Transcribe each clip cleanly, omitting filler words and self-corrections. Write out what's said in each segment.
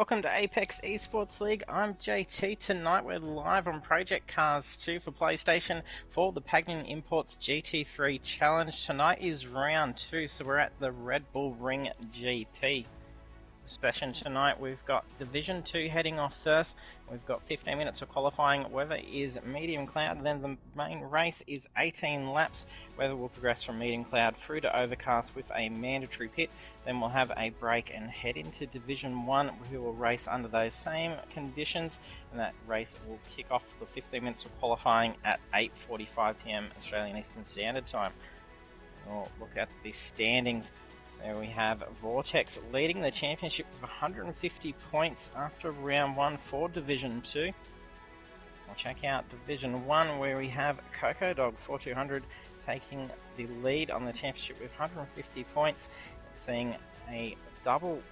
Welcome to Apex Esports League. I'm JT. Tonight we're live on Project Cars 2 for PlayStation for the Pagnian Imports GT3 Challenge. Tonight is round 2, so we're at the Red Bull Ring GP. Session tonight we've got Division 2 heading off first. We've got 15 minutes of qualifying. Weather is medium cloud. Then the main race is 18 laps. Weather will progress from medium cloud through to overcast with a mandatory pit. Then we'll have a break and head into Division 1, who will race under those same conditions, and that race will kick off the 15 minutes of qualifying at 8:45 PM Australian Eastern Standard Time. We'll look at the standings. So we have Vortex leading the championship with 150 points after round 1 for Division 2. We'll check out Division 1, where we have Coco Dog 4200 taking the lead on the championship with 150 points, seeing a double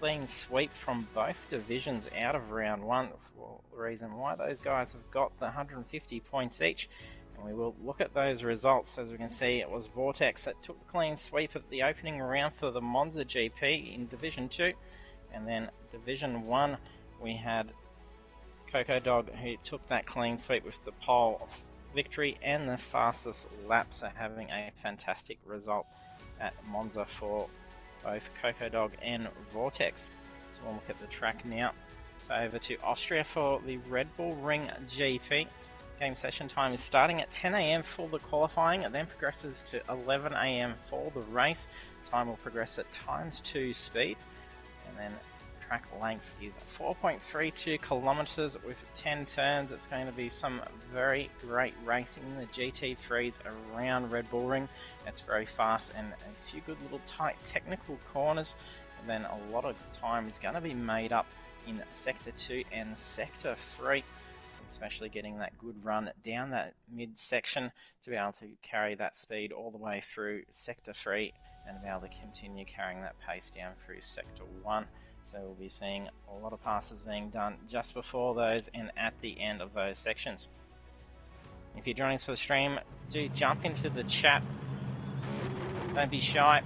clean sweep from both divisions out of round 1. For the reason why those guys have got the 150 points each. We will look at those results. As we can see, it was Vortex that took the clean sweep at the opening round for the Monza GP in Division 2. And then Division 1, we had Coco Dog, who took that clean sweep with the pole victory and the fastest lap, so having a fantastic result at Monza for both Coco Dog and Vortex. So we'll look at the track now. So over to Austria for the Red Bull Ring GP. Game session time is starting at 10 AM for the qualifying, and then progresses to 11 AM for the race. Time will progress at ×2 speed, and then track length is 4.32 kilometers with 10 turns. It's going to be some very great racing in the GT3s around Red Bull Ring. It's very fast and a few good little tight technical corners, and then a lot of time is going to be made up in Sector 2 and Sector 3. Especially getting that good run down that mid-section to be able to carry that speed all the way through Sector 3 and be able to continue carrying that pace down through Sector 1. So we'll be seeing a lot of passes being done just before those and at the end of those sections. If you're joining us for the stream, do jump into the chat. Don't be shy.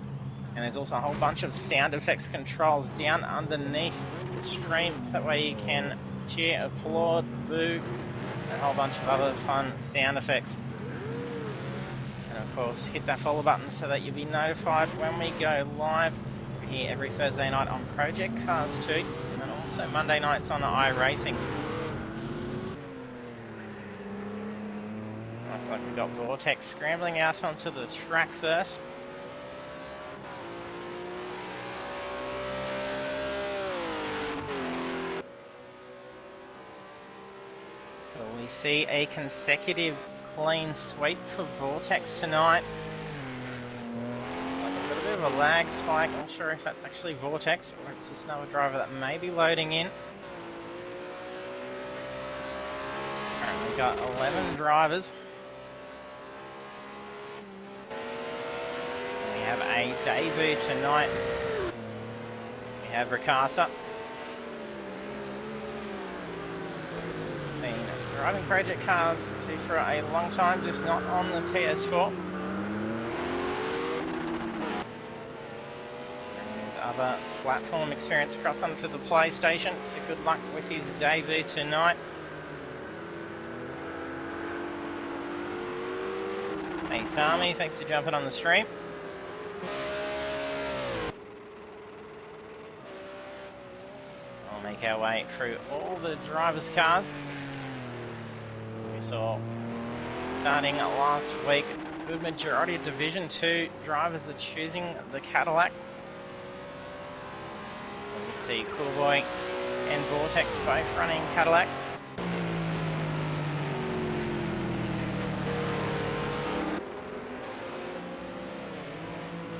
And there's also a whole bunch of sound effects controls down underneath the stream, so that way you can cheer, applaud, boo, and a whole bunch of other fun sound effects. And of course, hit that follow button so that you'll be notified when we go live. We're here every Thursday night on Project Cars 2, and also Monday nights on iRacing. Looks like we've got Vortex scrambling out onto the track first. We see a consecutive clean sweep for Vortex tonight. Like a little bit of a lag spike. I'm not sure if that's actually Vortex or it's just another driver that may be loading in. Currently got 11 drivers. And we have a debut tonight. We have Ricasa. Driving Project Cars 2 for a long time, just not on the PS4. And there's other platform experience across onto the PlayStation, so good luck with his debut tonight. Hey Sami, thanks for jumping on the stream. We'll make our way through all the drivers' cars. We saw starting last week, a good majority of Division 2 drivers are choosing the Cadillac. You can see Coolboy and Vortex both running Cadillacs.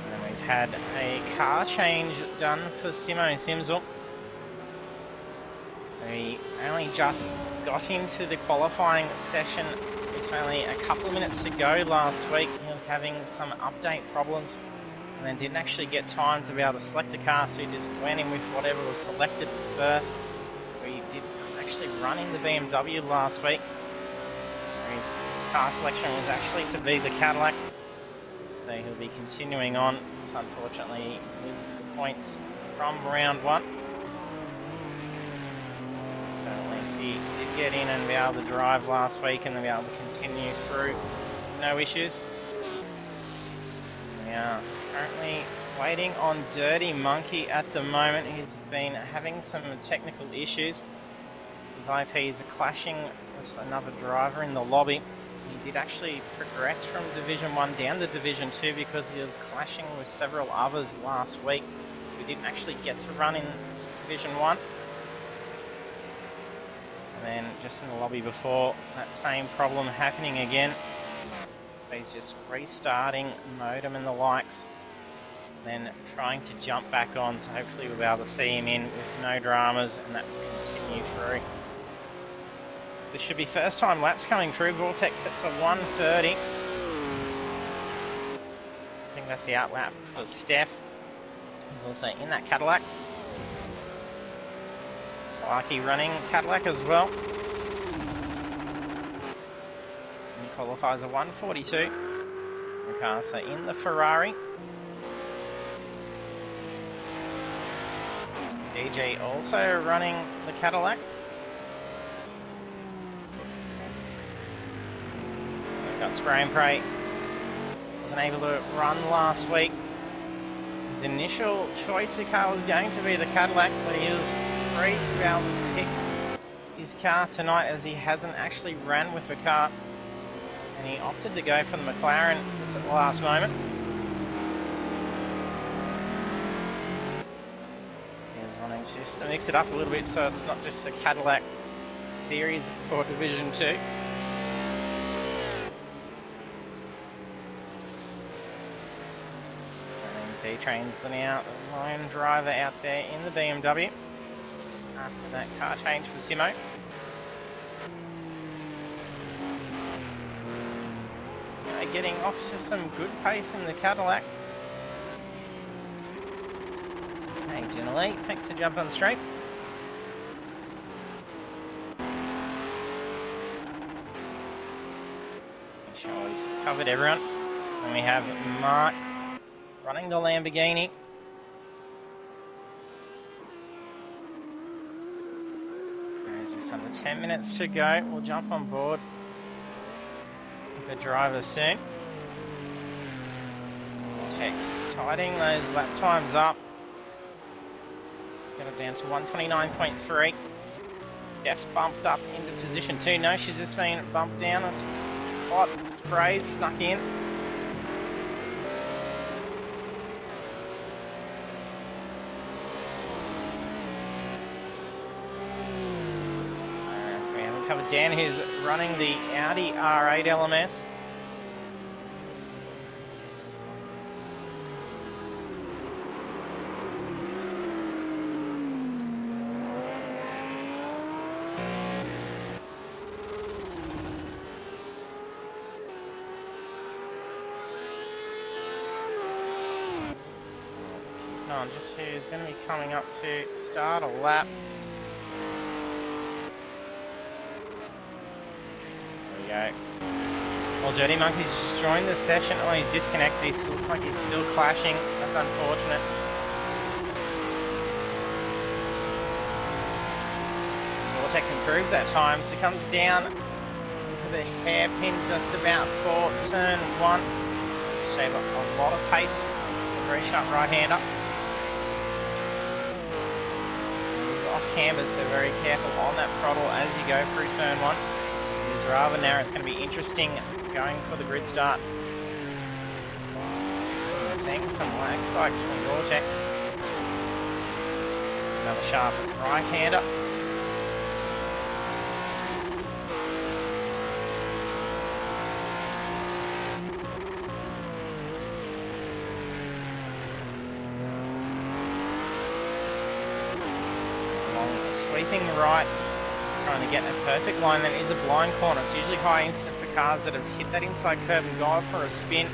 And then we've had a car change done for Simo Simzel. He only just got into the qualifying session with only a couple of minutes to go last week. He was having some update problems and then didn't actually get time to be able to select a car, so he just went in with whatever was selected first. So he did actually run in the BMW last week. His car selection was actually to be the Cadillac. So he'll be continuing on. Just unfortunately, he loses the points from round 1. get in and be able to drive last week and then be able to continue through. No issues. We are currently waiting on Dirty Monkey at the moment. He's been having some technical issues. His IPs are clashing with another driver in the lobby. He did actually progress from Division 1 down to Division 2 because he was clashing with several others last week. So we didn't actually get to run in Division 1. And then just in the lobby before, that same problem happening again. He's just restarting modem and the likes, then trying to jump back on, so hopefully we'll be able to see him in with no dramas and that will continue through. This should be first time laps coming through. Vortex sets a 1:30. I think that's the out lap for Steph. He's also in that Cadillac. Lucky running Cadillac as well. Qualifies a 1:42. Ricasa in the Ferrari. DJ also running the Cadillac. We've got Spray and Pray. Wasn't able to run last week. His initial choice of car was going to be the Cadillac, but he was free to be able to pick his car tonight as he hasn't actually ran with the car. And he opted to go for the McLaren just at the last moment. He's wanting just to mix it up a little bit so it's not just a Cadillac series for Division 2. That means D-Train's now the lone driver out there in the BMW after that car change for Simo. Getting off to some good pace in the Cadillac. Hey, Ginny, thanks for jumping on straight. Make sure we've covered everyone. And we have Mark running the Lamborghini. There's just under 10 minutes to go. We'll jump on board the driver soon. Vortex tidying those lap times up. Get it down to 129.3. Def's bumped up into position 2. No, she's just been bumped down a spot. Sprays snuck in. So we haven't covered Dan, who's running the Audi R8 LMS. On just who's going to be coming up to start a lap. There we go. Well, Dirty Monkey's just joined the session. Oh, he's disconnected. He looks like he's still clashing. That's unfortunate. Vortex improves that time, so he comes down to the hairpin just about for turn 1. Shave up a lot of pace. Very sharp right-hander. Off canvas, so very careful on that throttle as you go through turn 1. It is rather narrow. It's going to be interesting going for the grid start. We're seeing some lag spikes from Vortex. Another sharp right-hander. Sweeping right, trying to get a perfect line. That is a blind corner. It's usually high incident for cars that have hit that inside curb and gone for a spin.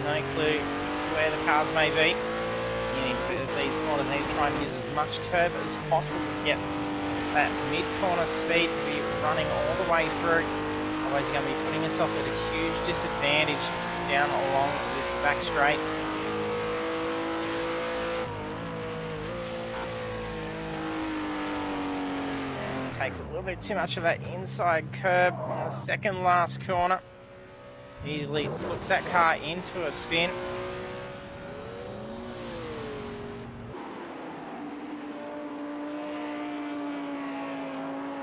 No clue just where the cars may be. You need these corners need to try and use as much curb as possible to get that mid-corner speed to be running all the way through. Otherwise you're going to be putting yourself at a huge disadvantage down along this back straight. takes a little bit too much of that inside curb on the second last corner. Easily puts that car into a spin.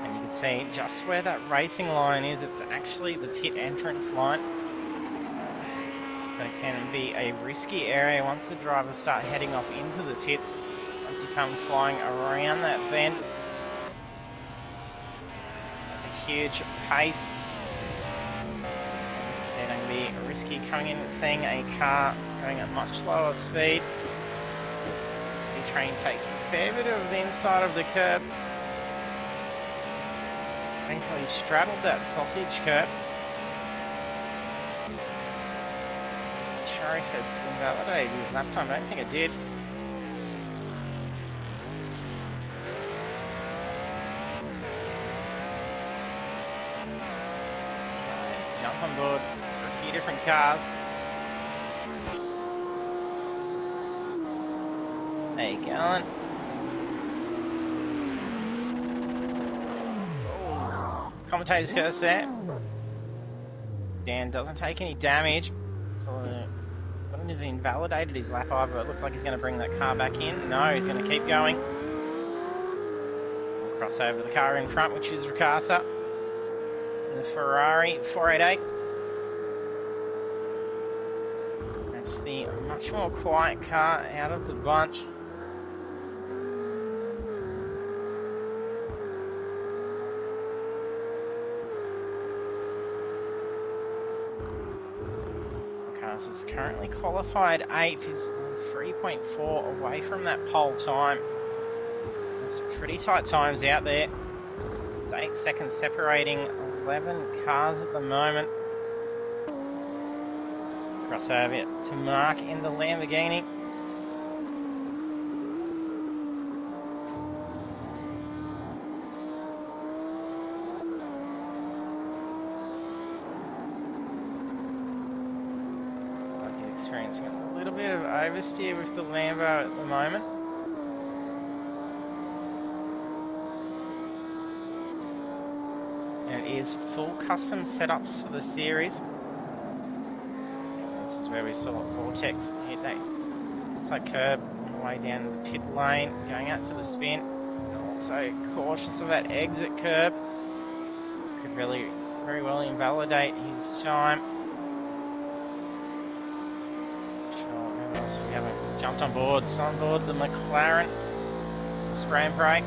And you can see just where that racing line is, it's actually the pit entrance line. That can be a risky area once the drivers start heading off into the pits. Once you come flying around that bend, a huge pace. It's going to be risky coming in and seeing a car going at much slower speed. The train takes a fair bit of the inside of the curb. Basically straddled that sausage curb. Not sure if it's invalidated his lap time, I don't think it did. Jump on board for a few different cars. There you going. Commentator's curse there. Dan doesn't take any damage. So wouldn't have invalidated his lap either. It looks like he's going to bring that car back in. No, he's going to keep going. We'll cross over the car in front, which is Ricasa. The Ferrari 488. That's the much more quiet car out of the bunch. Ricasa is currently qualified 8th. He's 3.4 away from that pole time. There's pretty tight times out there. 8 seconds separating 11 cars at the moment. Cross over to Mark in the Lamborghini. He's experiencing a little bit of oversteer with the Lambo at the moment. And it is full custom setups for the series. This is where we saw Vortex hit that inside curb on the way down the pit lane, going out to the spin. And also cautious of that exit curb. Could really very well invalidate his time. Sure, who else we haven't jumped on board? So on board the McLaren, the spray and pray.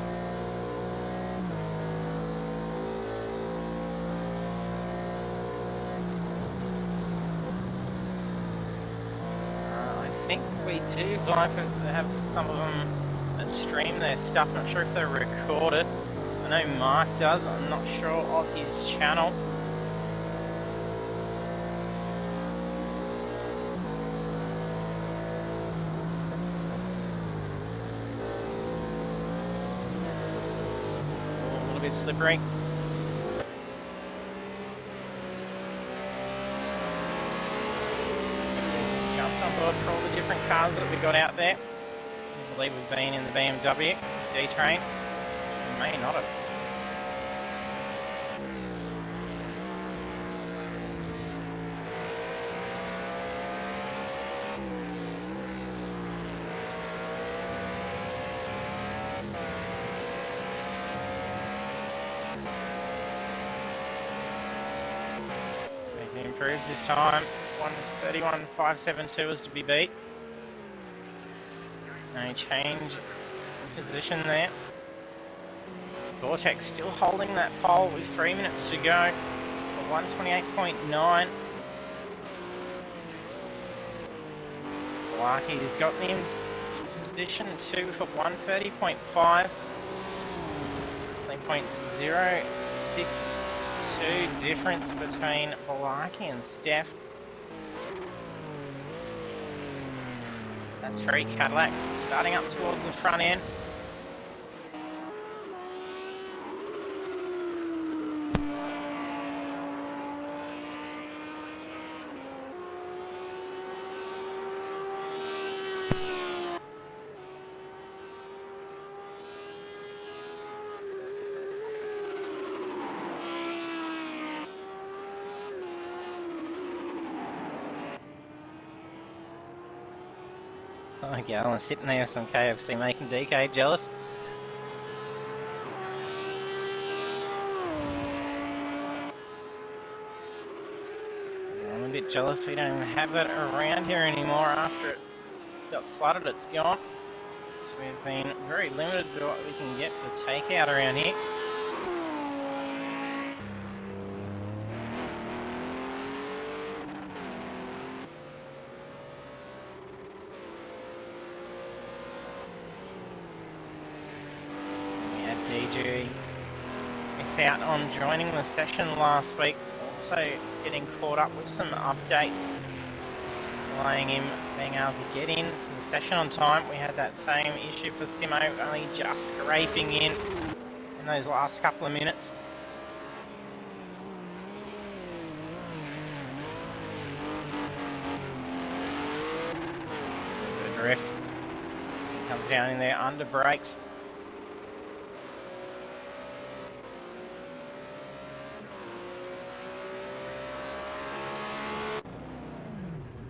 I think we do have some of them that stream their stuff. Not sure if they're recorded. I know Mark does. I'm not sure of his channel. A little bit slippery. On board for all the different cars that we got out there. I believe we've been in the BMW D-Train. We may not have. He improves this time. 1:31.572 is to be beat. No change in position there. Vortex still holding that pole with 3 minutes to go. 1:28.9. He's got me in position 2 for 1:30.5. 0.062 difference between Balaki and Steph. That's 3 Cadillacs starting up towards the front end. Oh, Galen sitting there with some KFC making DK jealous. I'm a bit jealous we don't have it around here anymore after it got flooded. It's gone. So we've been very limited to what we can get for takeout around here. We had DG missed out on joining the session last week, also getting caught up with some updates, delaying him being able to get into the session on time. We had that same issue for Simo, only just scraping in those last couple of minutes. The drift comes down in there under brakes.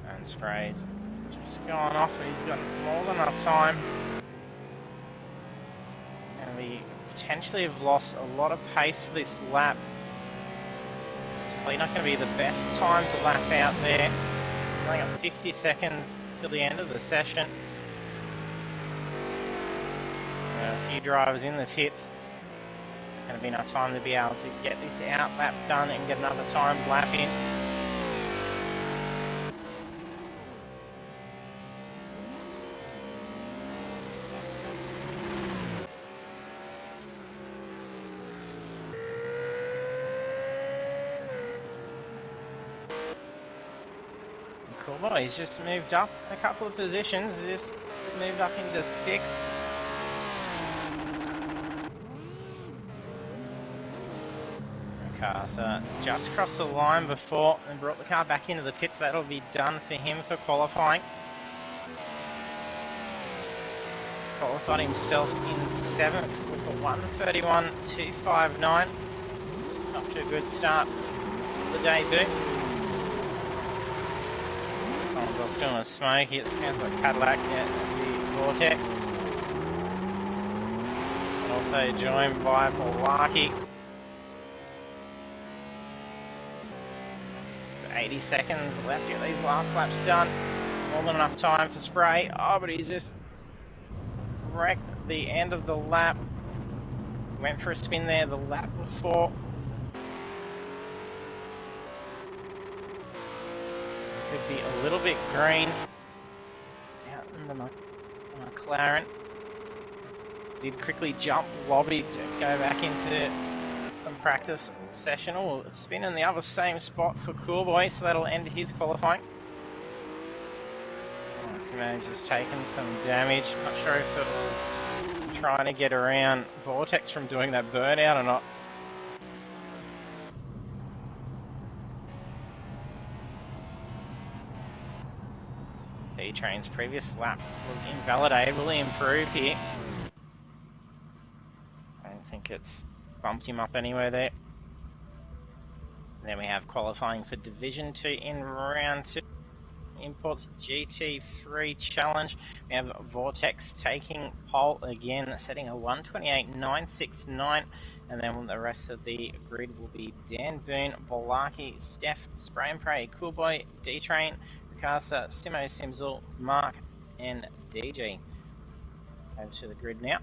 And sprays just gone off. He's got more than enough time. And we potentially have lost a lot of pace for this lap. It's probably not going to be the best time to lap out there. It's only got 50 seconds till the end of the session. A few drivers in the pits. Going to be enough time to be able to get this out lap done and get another time lap in. Cool boy, he's just moved up a couple of positions, just moved up into 6th. So just crossed the line before and brought the car back into the pits. That'll be done for him for qualifying. Qualified himself in 7th with a 1:31.259. Off to a good start for the debut. Comes off doing a smoky. It sounds like Cadillac at the Vortex. And also joined by Milwaukee. 80 seconds left to get these last laps done. More than enough time for spray. Oh, but he's just wrecked the end of the lap. Went for a spin there the lap before. Could be a little bit green out in the McLaren. Did quickly jump lobby to go back into some practice session. Oh, it's spinning the other same spot for Coolboy, so that'll end his qualifying. Oh, Simo's just taken some damage. Not sure if it was trying to get around Vortex from doing that burnout or not. D-Train's previous lap was invalidated. Will he improve here? I don't think it's bumped him up anywhere there. And then we have qualifying for Division 2 in round 2. Imports GT3 challenge. We have Vortex taking pole again, setting a 1:28.969, and then the rest of the grid will be Dan Boone, Volaki, Steph, Spray and Pray, Coolboy, D-Train, Ricasa, Simo Simzel, Mark, and DG. Over to the grid now.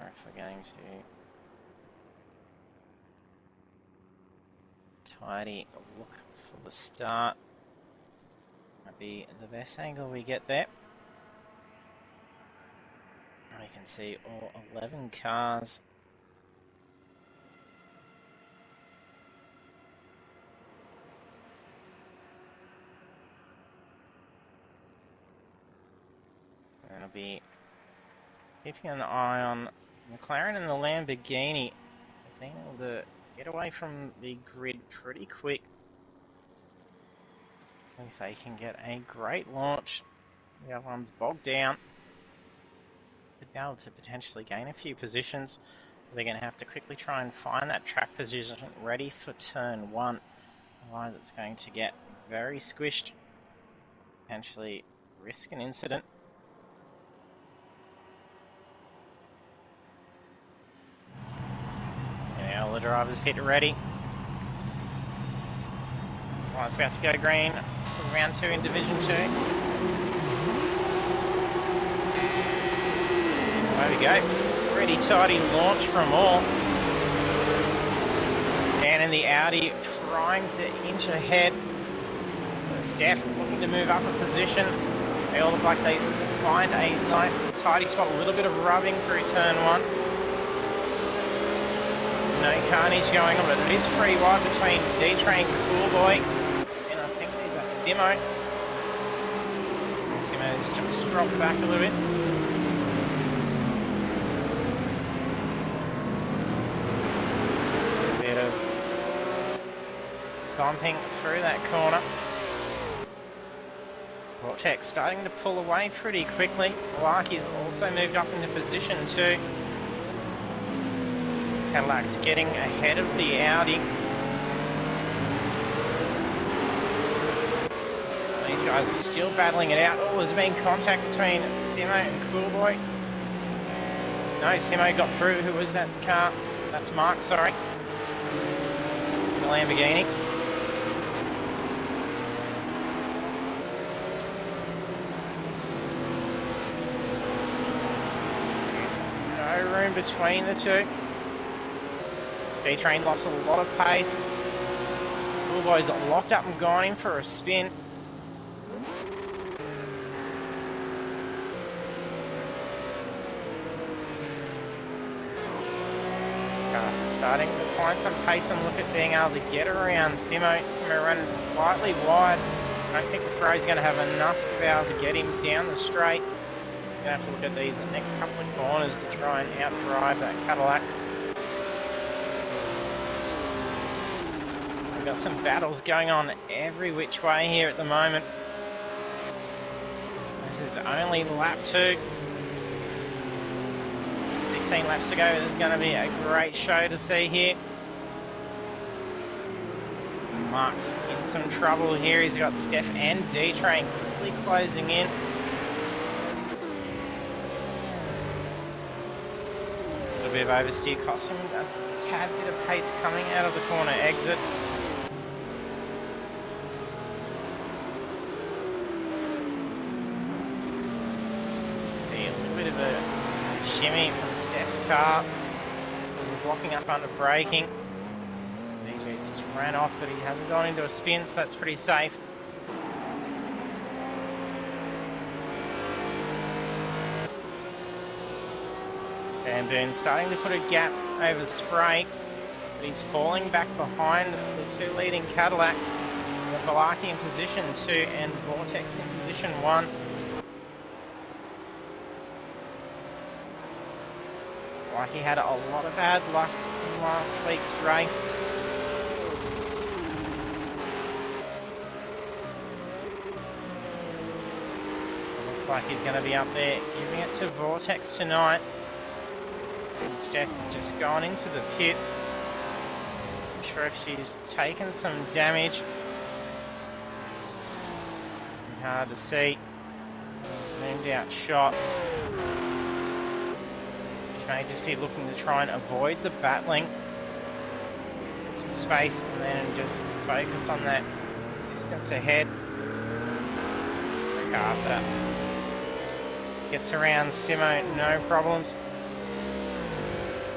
If we're going to tidy look for the start, might be the best angle we get there. You can see all 11 cars. I'll be keeping an eye on McLaren and the Lamborghini. They've been able to get away from the grid pretty quick. If they can get a great launch. The other one's bogged down. Could be able to potentially gain a few positions. They're going to have to quickly try and find that track position ready for turn 1. Otherwise it's going to get very squished. Potentially risk an incident. And all the drivers fit ready. Well, it's about to go green for round 2 in Division 2. There we go. Pretty tidy launch from all. Dan in the Audi trying to inch ahead. Steph looking to move up a position. They all look like they find a nice tidy spot. A little bit of rubbing through turn 1. No carnage going on, but it is free wide between D-Train, Coolboy, and I think there's that Simo. Simo's just dropped back a little bit. A bit of bumping through that corner. Vortex starting to pull away pretty quickly. Larky's also moved up into position 2. Cadillac's getting ahead of the Audi. These guys are still battling it out. Oh, there's been contact between Simo and Coolboy. No, Simo got through. Who was that car? That's Mark, sorry. The Lamborghini. No room between the two. D-Train lost a lot of pace. Coolboy's locked up and gone in for a spin. Cars are starting to find some pace and look at being able to get around Simo. Simo running slightly wide. I don't think the Ferrari's going to have enough to be able to get him down the straight. Going to have to look at these next couple of corners to try and outdrive that Cadillac. We've got some battles going on every which way here at the moment. This is only lap 2. 16 laps to go. There's going to be a great show to see here. Mark's in some trouble here. He's got Steph and D-Train quickly closing in. A little bit of oversteer costing a tad bit of pace coming out of the corner exit. Shimmy from Steph's car. He's locking up under braking. DJ's just ran off, but he hasn't gone into a spin, so that's pretty safe. Van Boon starting to put a gap over Spray, but he's falling back behind the 2 leading Cadillacs. Balaki in position 2 and Vortex in position 1. Like he had a lot of bad luck in last week's race. It looks like he's going to be up there giving it to Vortex tonight. And Steph just gone into the pits. Not sure if she's taken some damage. Hard to see. Zoomed out shot. May just be looking to try and avoid the battling. Get some space and then just focus on that distance ahead. Ricasa gets around Simo, no problems.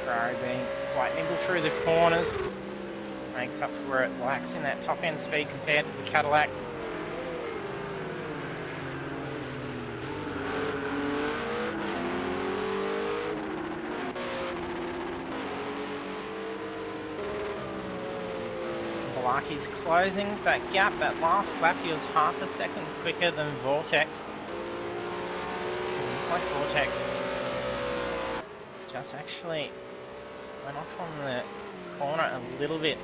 Ferrari being quite nimble through the corners. Makes up for where it lacks in that top end speed compared to the Cadillac. He's closing that gap. That last lap he was half a second quicker than Vortex. Like Vortex just actually went off on the corner a little bit.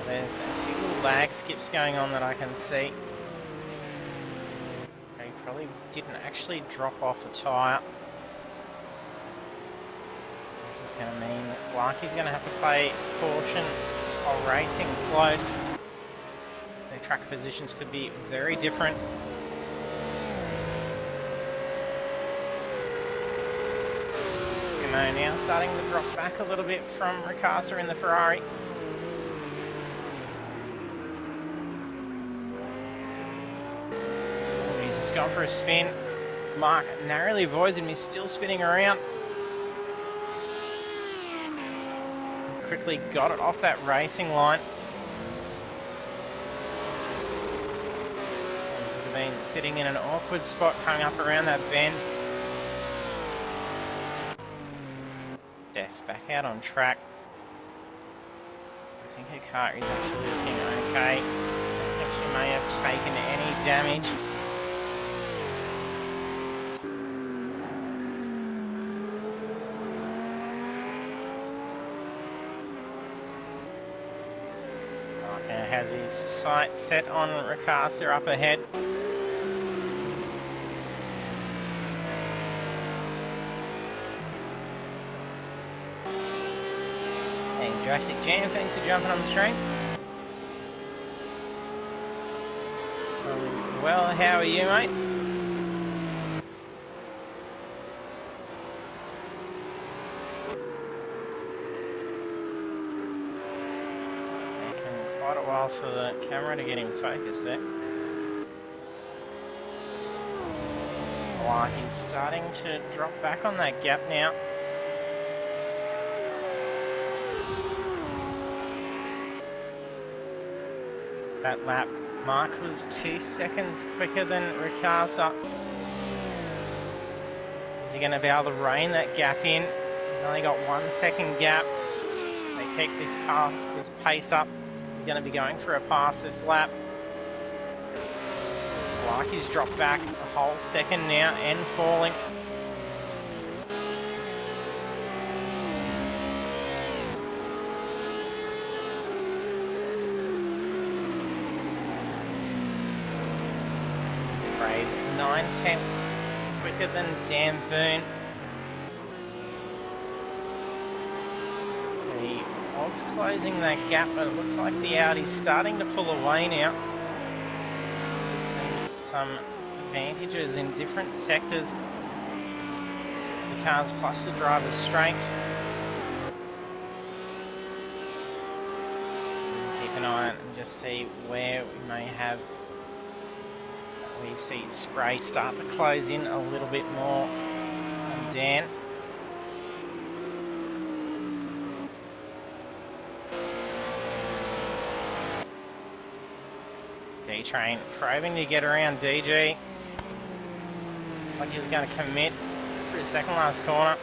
There's a few little lag skips going on that I can see. He probably didn't actually drop off a tyre. going to mean Larky's going to have to play caution while racing close. Their track positions could be very different. Now starting to drop back a little bit from Ricasa in the Ferrari. Oh, he's just gone for a spin. Mark narrowly avoids him, he's still spinning around. Quickly got it off that racing line. He's been sitting in an awkward spot coming up around that bend. Death back out on track. I think her car is actually looking okay. I don't think she may have taken any damage. Marker has his sights set on Ricasa up ahead. Jurassic Jam, thanks for jumping on the stream. Well, how are you, mate? Taking quite a while for the camera to get in focus there. Like he's starting to drop back on that gap now. That lap mark was 2 seconds quicker than Ricasa. Is he going to be able to rein that gap in? He's only got 1 second gap. They keep this pace up. He's going to be going for a pass this lap. Larky's dropped back a whole second now and falling. Ray's 9/10 quicker than Dan Boone. He was closing that gap, but it looks like the Audi's starting to pull away now. We've seen some advantages in different sectors. The cars plus the driver's strength. Keep an eye on it and just see where we may have. We see spray start to close in a little bit more on Dan. D-Train probing to get around DG. Like he's going to commit for his second last corner.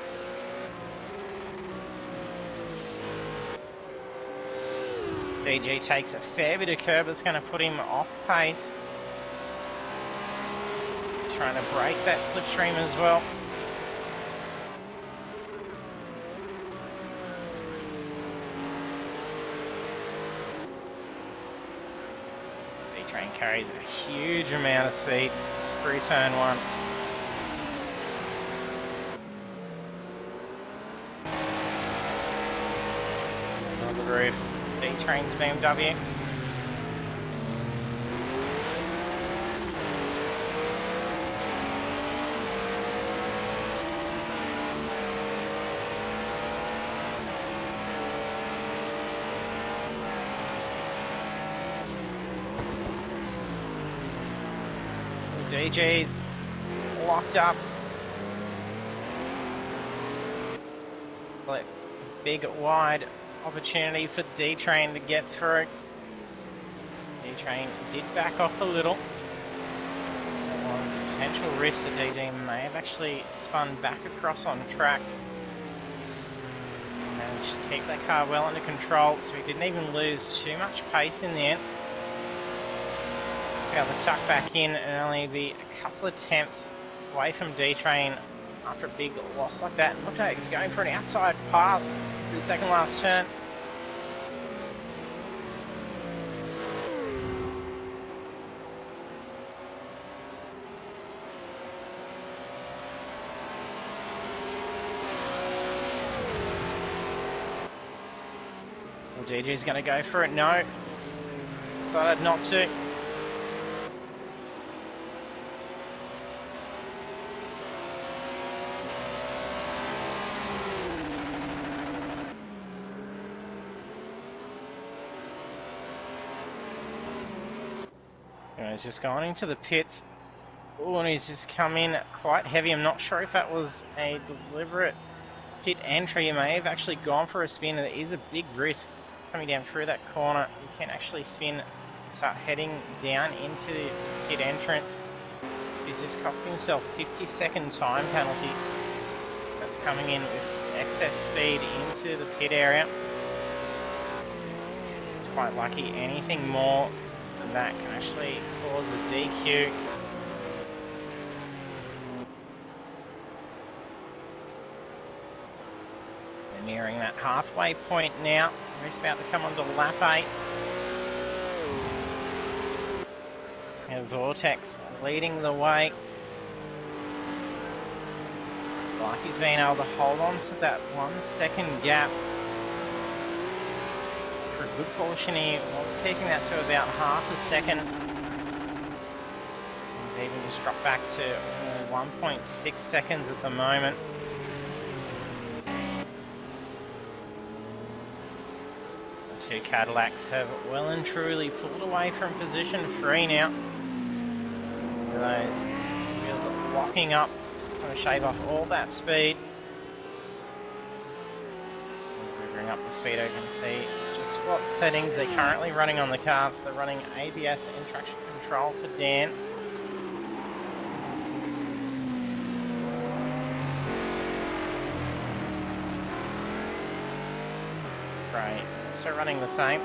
DG takes a fair bit of curb that's going to put him off pace. Trying to break that slipstream as well. D-Train carries a huge amount of speed through turn one. On the roof, D-Train's BMW. DJ's locked up. Like big wide opportunity for D-Train to get through. D-Train did back off a little. There was potential risk that DD may have actually spun back across on track. Managed to keep that car well under control, so he didn't even lose too much pace in the end. Be able to tuck back in and only be a couple of attempts away from D-Train after a big loss like that. And look like he's going for an outside pass for the second last turn. Well, DG's going to go for it. No. Decided not to. He's just gone into the pits. Oh, and he's just come in quite heavy. I'm not sure if that was a deliberate pit entry. He may have actually gone for a spin. There is a big risk coming down through that corner. You can actually spin and start heading down into the pit entrance. He's just copped himself 50-second time penalty. That's coming in with excess speed into the pit area. It's quite lucky. Anything more than that can actually cause a DQ. We're nearing that halfway point now. We're just about to come onto lap 8. And Vortex leading the way. Like he's been able to hold on to that 1 second gap. For a good portion, he was keeping that to about half a second. He's even just dropped back to 1.6 seconds at the moment. The two Cadillacs have well and truly pulled away from position 3 now. Those wheels are locking up, trying to shave off all that speed. As we bring up the speed, I can see just what settings they're currently running on the cars. They're running ABS and traction control for Dan. Great, also running the same.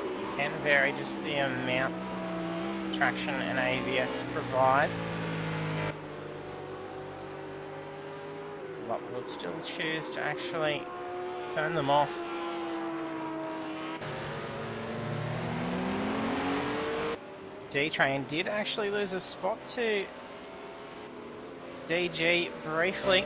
You can vary just the amount traction and ABS provides, but we'll still choose to actually turn them off. D-Train did actually lose a spot to DG briefly,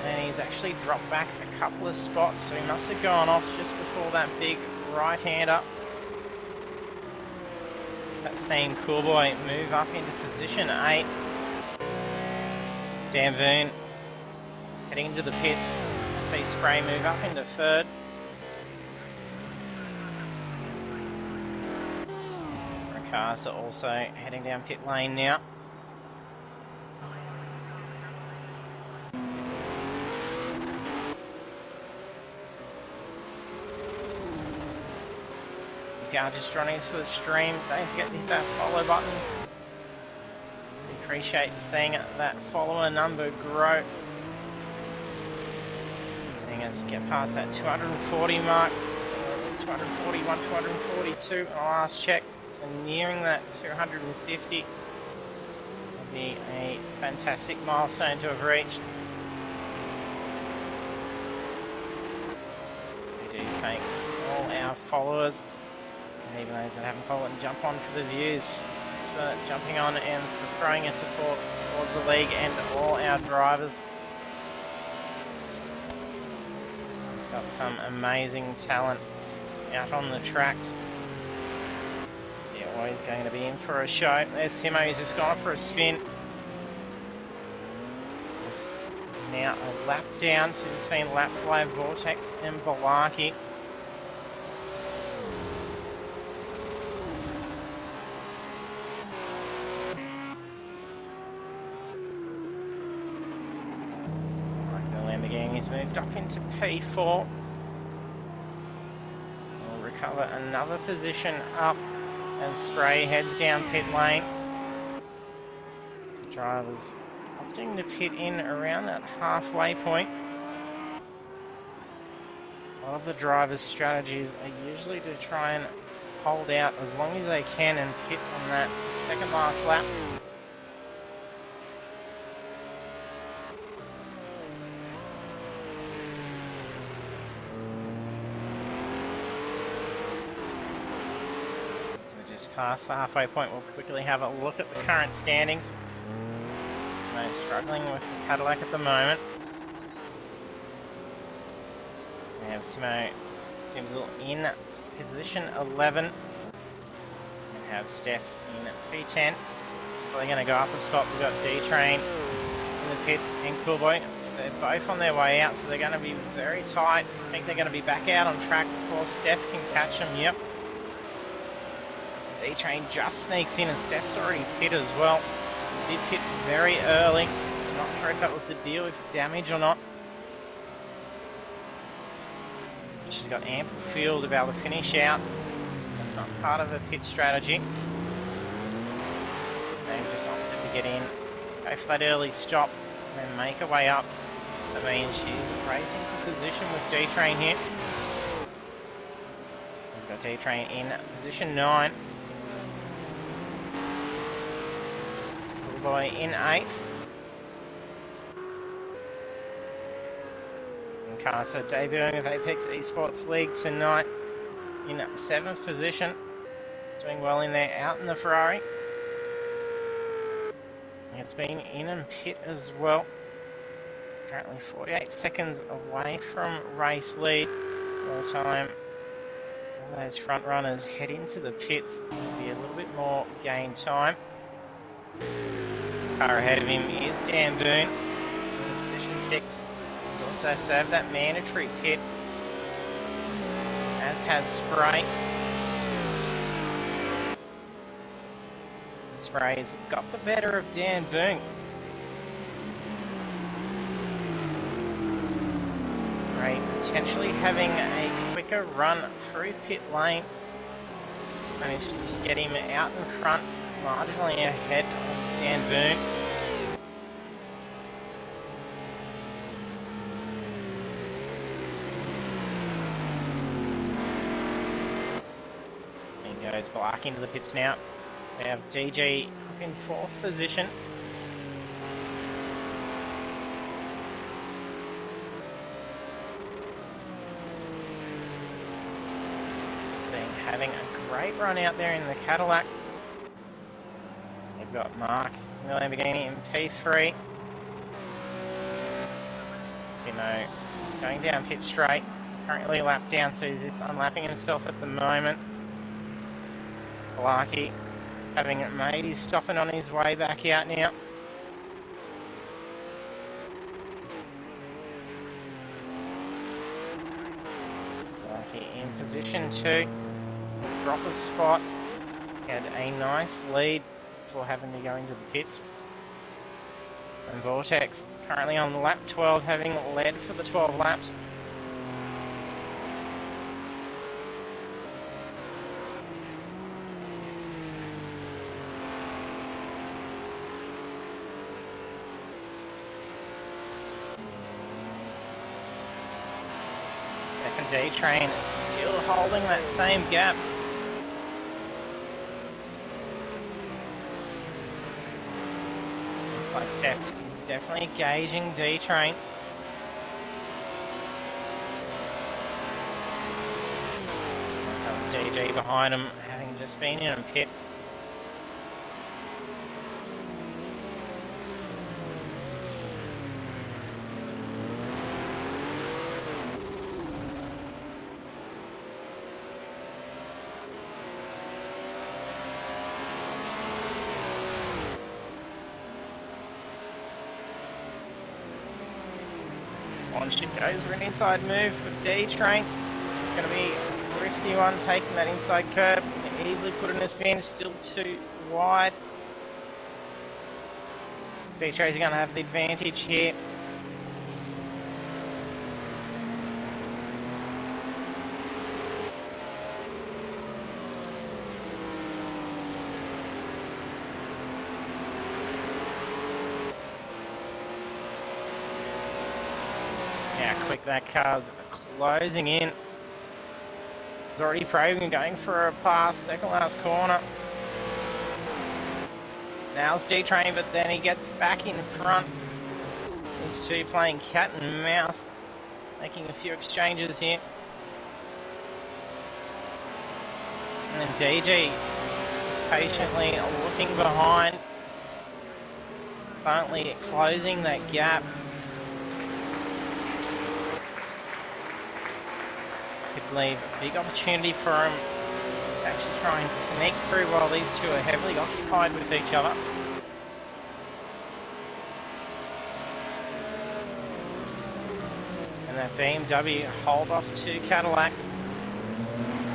and he's actually dropped back a couple of spots, so he must have gone off just before that big right-hander. That same cool boy move up into position 8. Dan Voon heading into the pits. See Spray move up into 3rd. Cars are also heading down pit lane now. If you are just joining us for the stream, don't forget to hit that follow button. We appreciate seeing that follower number grow. Getting us to get past that 240 mark. 241, 242 on the last check. So nearing that 250 will be a fantastic milestone to have reached. We do thank all our followers, and even those that haven't followed, and jump on for the views. Thanks for jumping on and throwing your support towards the league and all our drivers. Got some amazing talent out on the tracks. Yeah, always going to be in for a show. There's Simo, he's just gone for a spin. Just now a lap down, so it's been lapped by Vortex and Balaki. Lamborghini's moved up into P4. We'll recover another position up as Spray heads down pit lane. The drivers opting to pit in around that halfway point. A lot of the drivers' strategies are usually to try and hold out as long as they can and pit on that second last lap. Past the halfway point, we'll quickly have a look at the current standings. They're struggling with the Cadillac at the moment. We have Simsel in position 11. We have Steph in P10. They're going to go up a spot. We've got D-Train in the pits and Coolboy. They're both on their way out, so they're going to be very tight. I think they're going to be back out on track before Steph can catch them. Yep. D-Train just sneaks in, and Steph's already pit as well. Did pit very early. I'm not sure if that was to deal with damage or not. She's got ample fuel to be able to finish out, so that's not part of her pit strategy. They've just opted to get in, go for that early stop, and then make her way up. I mean, she's racing for position with D-Train here. We've got D-Train in position 9. Boy in 8th. And Casa debuting with Apex eSports League tonight in 7th position. Doing well in there, out in the Ferrari. It's been in and pit as well. Currently 48 seconds away from race lead. All time, all those front runners head into the pits. There'll be a little bit more game time. Car ahead of him is Dan Boone in position 6. He's also served that mandatory pit, as has Spray. Spray's got the better of Dan Boone. Spray potentially having a quicker run through pit lane. Managed to just get him out in front, marginally ahead of Dan Boone. He goes black into the pits now. So we have DG up in 4th position. It's been having a great run out there in the Cadillac. They've got Mark in the Lamborghini in P3. Simo going down pit straight. He's currently lapped down, so he's just unlapping himself at the moment. Blarkey having it made, he's stopping on his way back out now. Blarkey in position 2. So drop a spot. Had a nice lead before having to go into the pits. And Vortex currently on lap 12, having led for the 12 laps. Second D-Train still holding that same gap. Looks like Steph is definitely gauging D-Train. DG behind him, having just been in a pit. On ship goes for an inside move for D-Train. It's going to be a risky one, taking that inside curb. Can easily put an advantage, still too wide. D-Train's going to have the advantage here. How quick that car's closing in. He's already probing, going for a pass, second last corner. Now it's D-Train, but then he gets back in front. These two playing cat and mouse, making a few exchanges here. And then DG is patiently looking behind, finally closing that gap. could leave a big opportunity for him to actually try and sneak through while these two are heavily occupied with each other. And that BMW hold off two Cadillacs.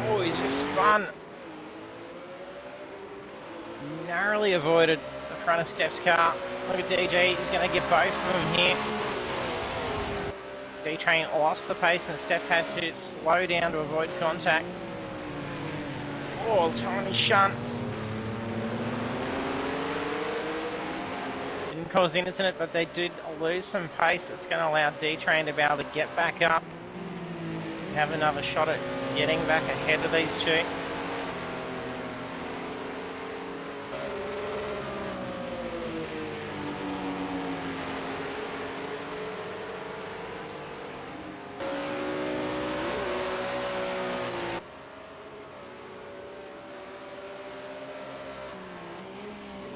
Oh, he's just spun. Narrowly avoided the front of Steph's car. Look at DJ, he's going to get both of them here. D-Train lost the pace and Steph had to slow down to avoid contact. Oh, tiny shunt. Didn't cause incident, but they did lose some pace. That's going to allow D-Train to be able to get back up. Have another shot at getting back ahead of these two.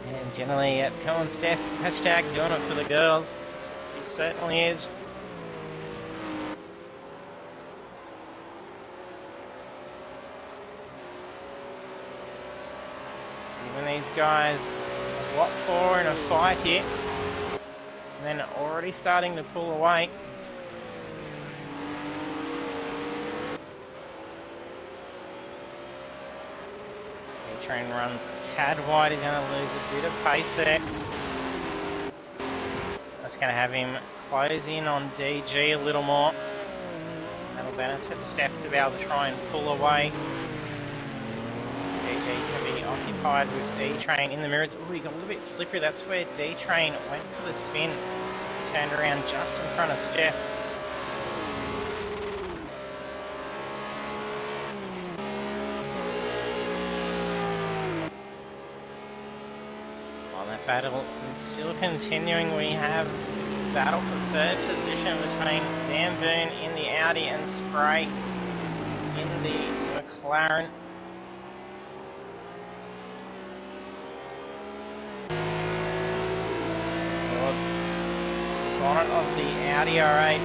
And generally, come on Steph, hashtag doing it for the girls. He certainly is. Giving these guys a lot for in a fight here. And then already starting to pull away. Train runs a tad wide, he's going to lose a bit of pace there. That's going to have him close in on DG a little more. That'll benefit Steph to be able to try and pull away. DG can be occupied with D-Train in the mirrors. Oh, he got a little bit slippery. That's where D-Train went for the spin. Turned around just in front of Steph. Battle is still continuing. We have battle for third position between Dan Boone in the Audi and Spray in the McLaren. Bonnet of the Audi R8.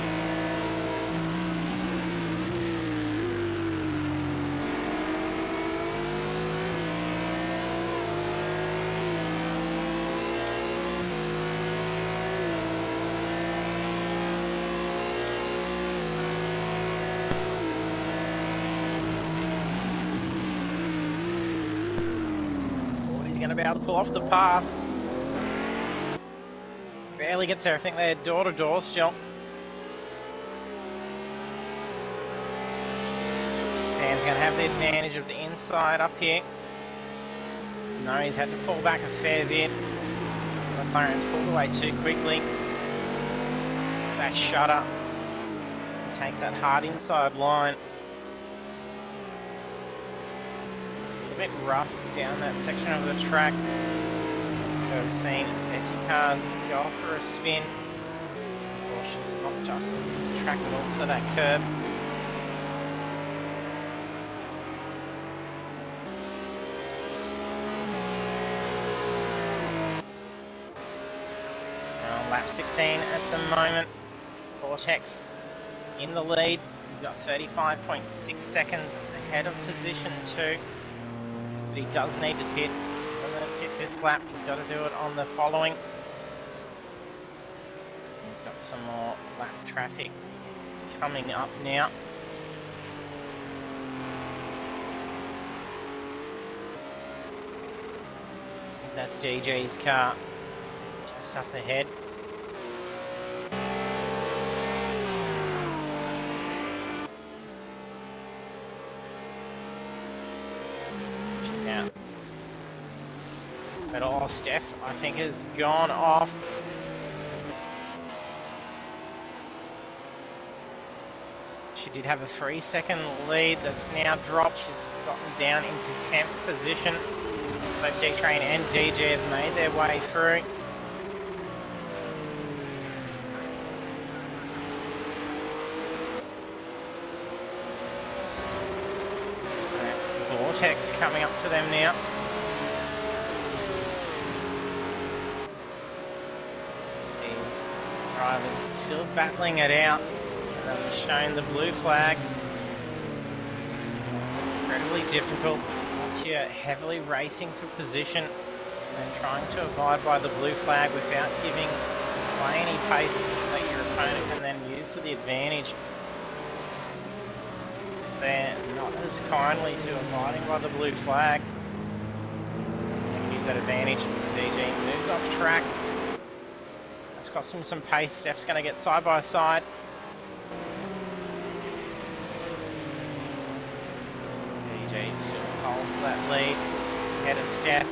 Going to be able to pull off the pass. Barely gets there. I think they're door to door still. Dan's going to have the advantage of the inside up here. No, he's had to fall back a fair bit. McLaren's pulled away too quickly. That shutter takes that hard inside line. Bit rough down that section of the track. We've seen Becky cars go for a spin. Cautious not just on the track but also that curb. Lap 16 at the moment. Vortex in the lead. He's got 35.6 seconds ahead of position 2. But he does need to pit. He's going to pit this lap. He's got to do it on the following. He's got some more lap traffic coming up now. That's DJ's car just up ahead. But oh, Steph, I think, has gone off. She did have a 3-second lead that's now dropped. She's gotten down into 10th position. Both D-Train and DJ have made their way through. And that's Vortex coming up to them now. Drivers still battling it out, and they've shown the blue flag. It's incredibly difficult once you're heavily racing for position and trying to abide by the blue flag without giving away any pace that your opponent can then use to the advantage. If they're not as kindly to abiding by the blue flag, they can use that advantage. DG moves off track. That's cost him some pace. Steph's going to get side by side. DG still holds that lead ahead of Steph.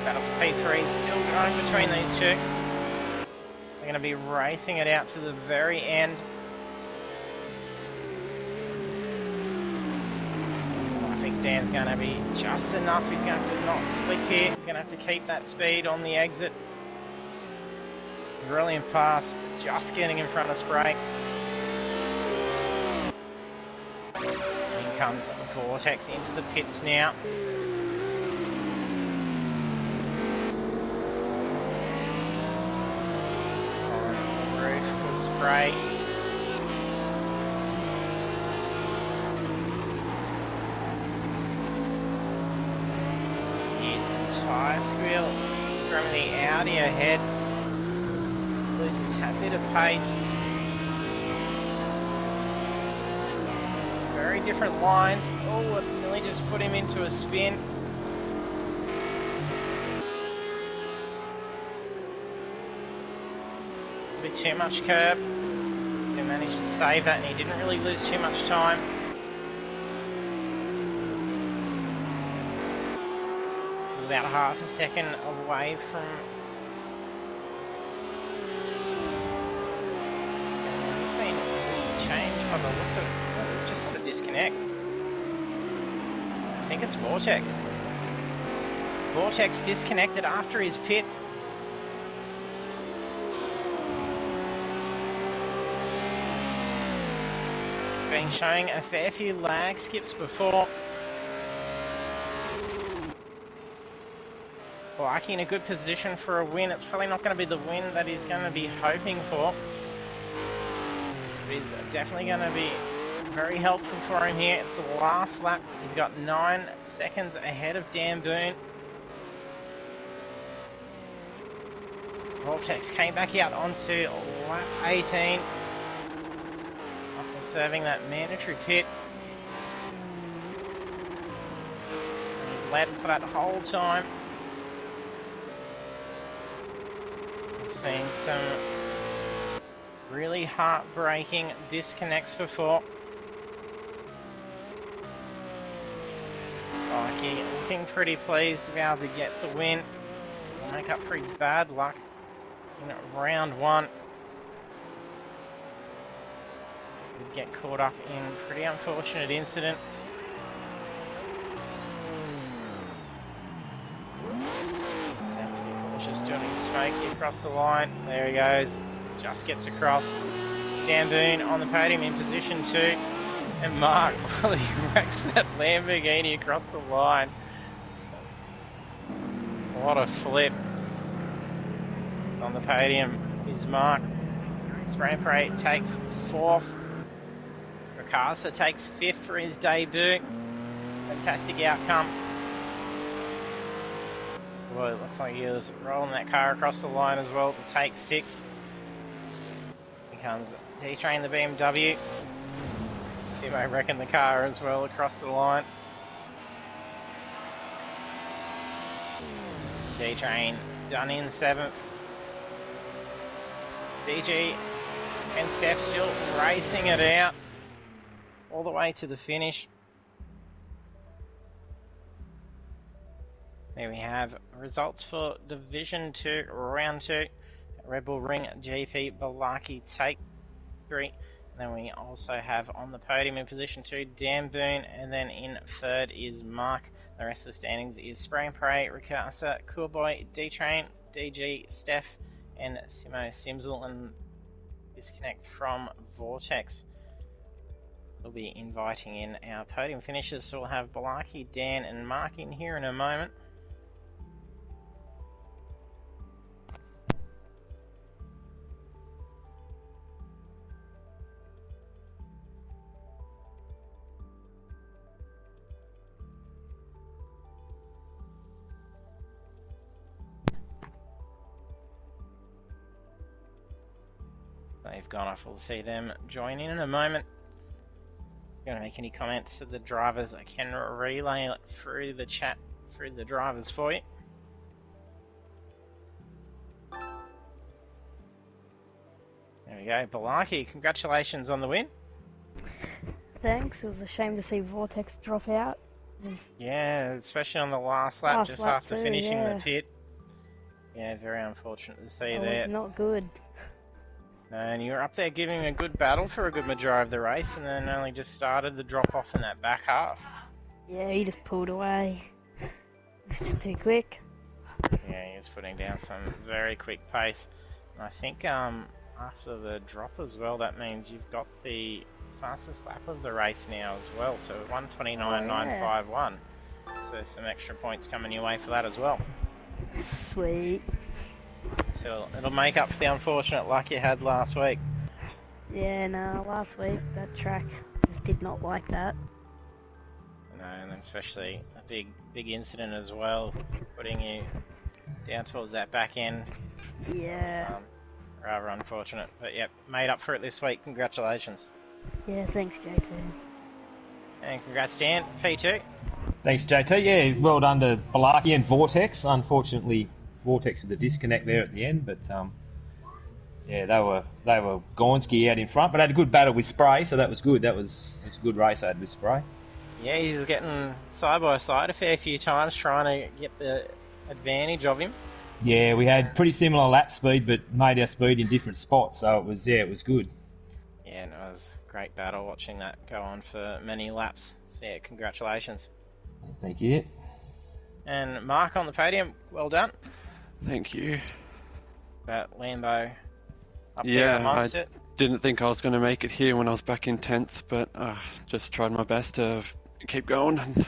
Battle for P3 still going between these two. They're going to be racing it out to the very end. I think Dan's going to be just enough. He's going to not slick here. He's going to have to keep that speed on the exit. Brilliant pass, just getting in front of Spray. In comes Vortex into the pits now. On the roof with Spray. Here's a tyre squeal from the Audi ahead. Losing a tad bit of pace. Very different lines. Oh, it's nearly just put him into a spin. A bit too much curb. He managed to save that and he didn't really lose too much time. About half a second away from by the looks of it, just had a disconnect. I think it's Vortex. Vortex disconnected after his pit. Been showing a fair few lag skips before. Blakey in a good position for a win. It's probably not going to be the win that he's going to be hoping for. Is definitely going to be very helpful for him here. It's the last lap. He's got 9 seconds ahead of Dan Boone. Vortex came back out onto lap 18 after serving that mandatory pit. And he led for that whole time. We've seen some really heartbreaking disconnects before. Blakey looking pretty pleased to be able to get the win. Make up for his bad luck in round 1. He'd get caught up in a pretty unfortunate incident. Have to be cautious doing his smoky across the line. There he goes. Just gets across. Dan Boone on the podium in position 2. And Mark, well, he wrecks that Lamborghini across the line. What a flip. On the podium is Mark. Spray Parade takes 4th. Ricasa takes 5th for his debut. Fantastic outcome. Well, it looks like he was rolling that car across the line as well to take 6th. Comes D-Train the BMW. Simo wrecking the car as well across the line. D-Train done in 7th. DG and Steph still racing it out all the way to the finish. There we have results for Division 2, Round 2. Red Bull Ring GP Blakey take 3. And then we also have on the podium in position 2 Dan Boone, and then in 3rd is Mark. The rest of the standings is Spray and Pray, Ricasa, Coolboy, D-Train, DG, Steph, and Simo Simsel, and disconnect from Vortex. We'll be inviting in our podium finishers, so we'll have Blakey, Dan, and Mark in here in a moment. They've gone off. We'll see them join in a moment. Going to make any comments to the drivers? I can relay it through the chat, through the drivers for you. There we go. Balaki, congratulations on the win. Thanks. It was a shame to see Vortex drop out. Yeah, especially on the last lap, just after too, finishing the pit. Yeah, very unfortunate to see that. It was not good. No, and you were up there giving a good battle for a good majority of the race, and then only just started the drop off in that back half. Yeah, he just pulled away. It's just too quick. Yeah, he was putting down some very quick pace. And I think after the drop as well, that means you've got the fastest lap of the race now as well. So 1:29.951. So some extra points coming your way for that as well. Sweet. So it'll make up for the unfortunate luck you had last week. Yeah, no, last week that track just did not like that. No, and especially a big incident as well, putting you down towards that back end. Yeah. So rather unfortunate, but yep, made up for it this week. Congratulations. Yeah, thanks, JT. And congrats, Dan. P2. Thanks, JT. Yeah, well done to Balaki and Vortex. Unfortunately, Vortex had the disconnect there at the end, but yeah, they were Gonski out in front, but had a good battle with Spray, so that was good. It was a good race I had with Spray. Yeah, he's getting side by side a fair few times, trying to get the advantage of him. Yeah, we had pretty similar lap speed, but made our speed in different spots, so it was good. Yeah, no, it was a great battle watching that go on for many laps. So yeah, congratulations. Thank you. And Mark on the podium, well done. Thank you. That Lambo up there amongst it. Didn't think I was going to make it here when I was back in 10th, but just tried my best to keep going. And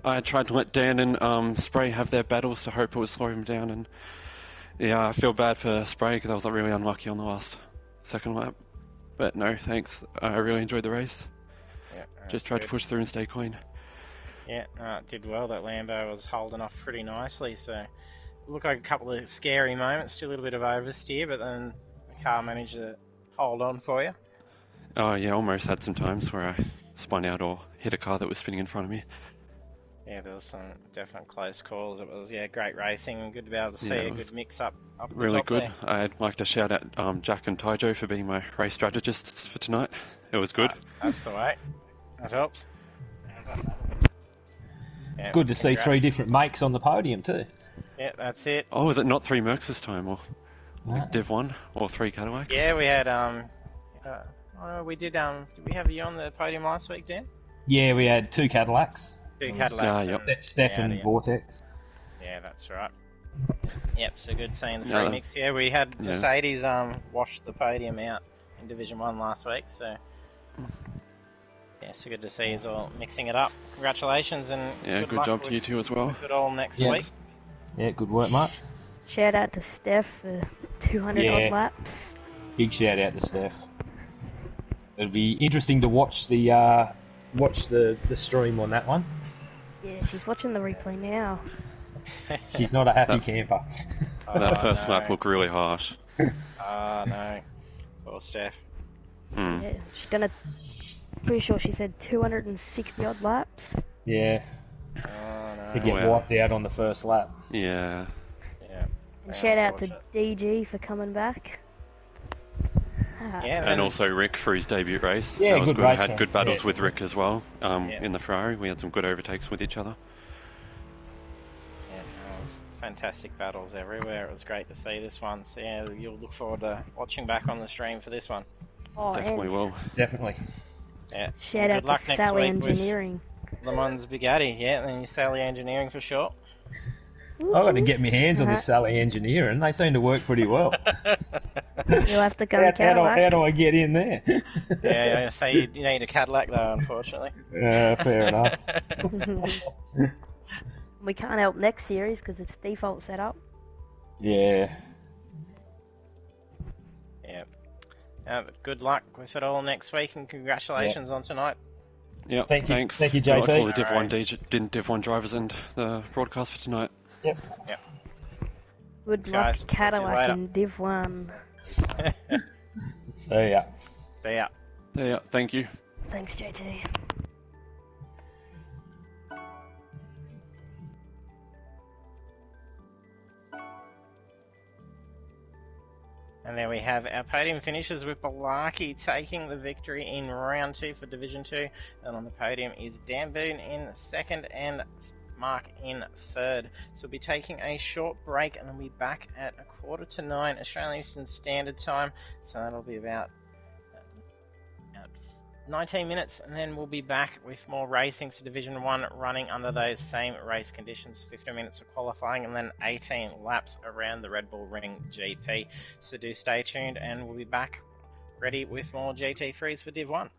I tried to let Dan and Spray have their battles to hope it would slow him down. And yeah, I feel bad for Spray because I was really unlucky on the last second lap. But no, thanks. I really enjoyed the race. Yeah, just tried to push through and stay clean. Yeah, it did well. That Lambo was holding off pretty nicely. So it looked like a couple of scary moments, still a little bit of oversteer, but then the car managed to hold on for you. Oh yeah, almost had some times where I spun out or hit a car that was spinning in front of me. Yeah, there was some definite close calls. It was great racing. Good to be able to see a good mix up the really top good. there. I'd like to shout out Jack and Taijo for being my race strategists for tonight. It was good. That's the way. That helps. Yeah, good to see 3 different makes on the podium too. Yeah, that's it. Oh, is it not 3 Mercs this time, or Div 1, or 3 Cadillacs? Yeah, we had we did we have you on the podium last week, Dan? Yeah, we had 2 Cadillacs. 2 Cadillacs. Yep. Steph and Vortex. Yeah, that's right. Yep, so good seeing the 3 mix. Yeah, we had Mercedes wash the podium out in Division 1 last week, so yeah, so good to see us all mixing it up. Congratulations and good job to you too as well. With it all next week. Yeah, good work, Mark. Shout out to Steph for 200 odd laps. Big shout out to Steph. It'll be interesting to watch the stream on that one. Yeah, she's watching the replay now. She's not a happy camper. That first lap looked really harsh. Oh no, poor Steph. Yeah, she's gonna. Pretty sure she said 260 odd laps. Yeah. Oh, no. To get wiped out on the first lap. Yeah. Yeah. And shout out to DG for coming back. Yeah, and also Rick for his debut race. Yeah, that was good good. race. Had good battles with Rick as well. In the Ferrari, we had some good overtakes with each other. Yeah, it was fantastic battles everywhere. It was great to see this one. So yeah, you'll look forward to watching back on the stream for this one. Oh, Definitely will. Definitely. Yeah. Shout out to Sally Engineering. Le Mans Bugatti, yeah, and Sally Engineering for short. I've got to get my hands on this Sally Engineering. They seem to work pretty well. You'll have to go Cadillac. How do I get in there? Yeah, so you need a Cadillac though, unfortunately. Fair enough. We can't help next series because it's default setup. Yeah. Yeah. But good luck with it all next week, and congratulations on tonight. Yeah, thanks. Thank you, JT. Good luck for all the Div 1 drivers and the broadcast for tonight. Yep. Good luck, Cadillac in Div 1. So yeah. See ya. Yeah, thank you. Thanks, JT. And there we have our podium finishes with Balaki taking the victory in round 2 for Division 2. And on the podium is Dan Boone in second and Mark in third. So we'll be taking a short break and then we'll be back at 8:45 Australian Eastern Standard Time. So that'll be about 19 minutes, and then we'll be back with more racing. So Division 1 running under those same race conditions, 15 minutes of qualifying and then 18 laps around the Red Bull Ring GP. So do stay tuned, and we'll be back ready with more GT3s for Div 1.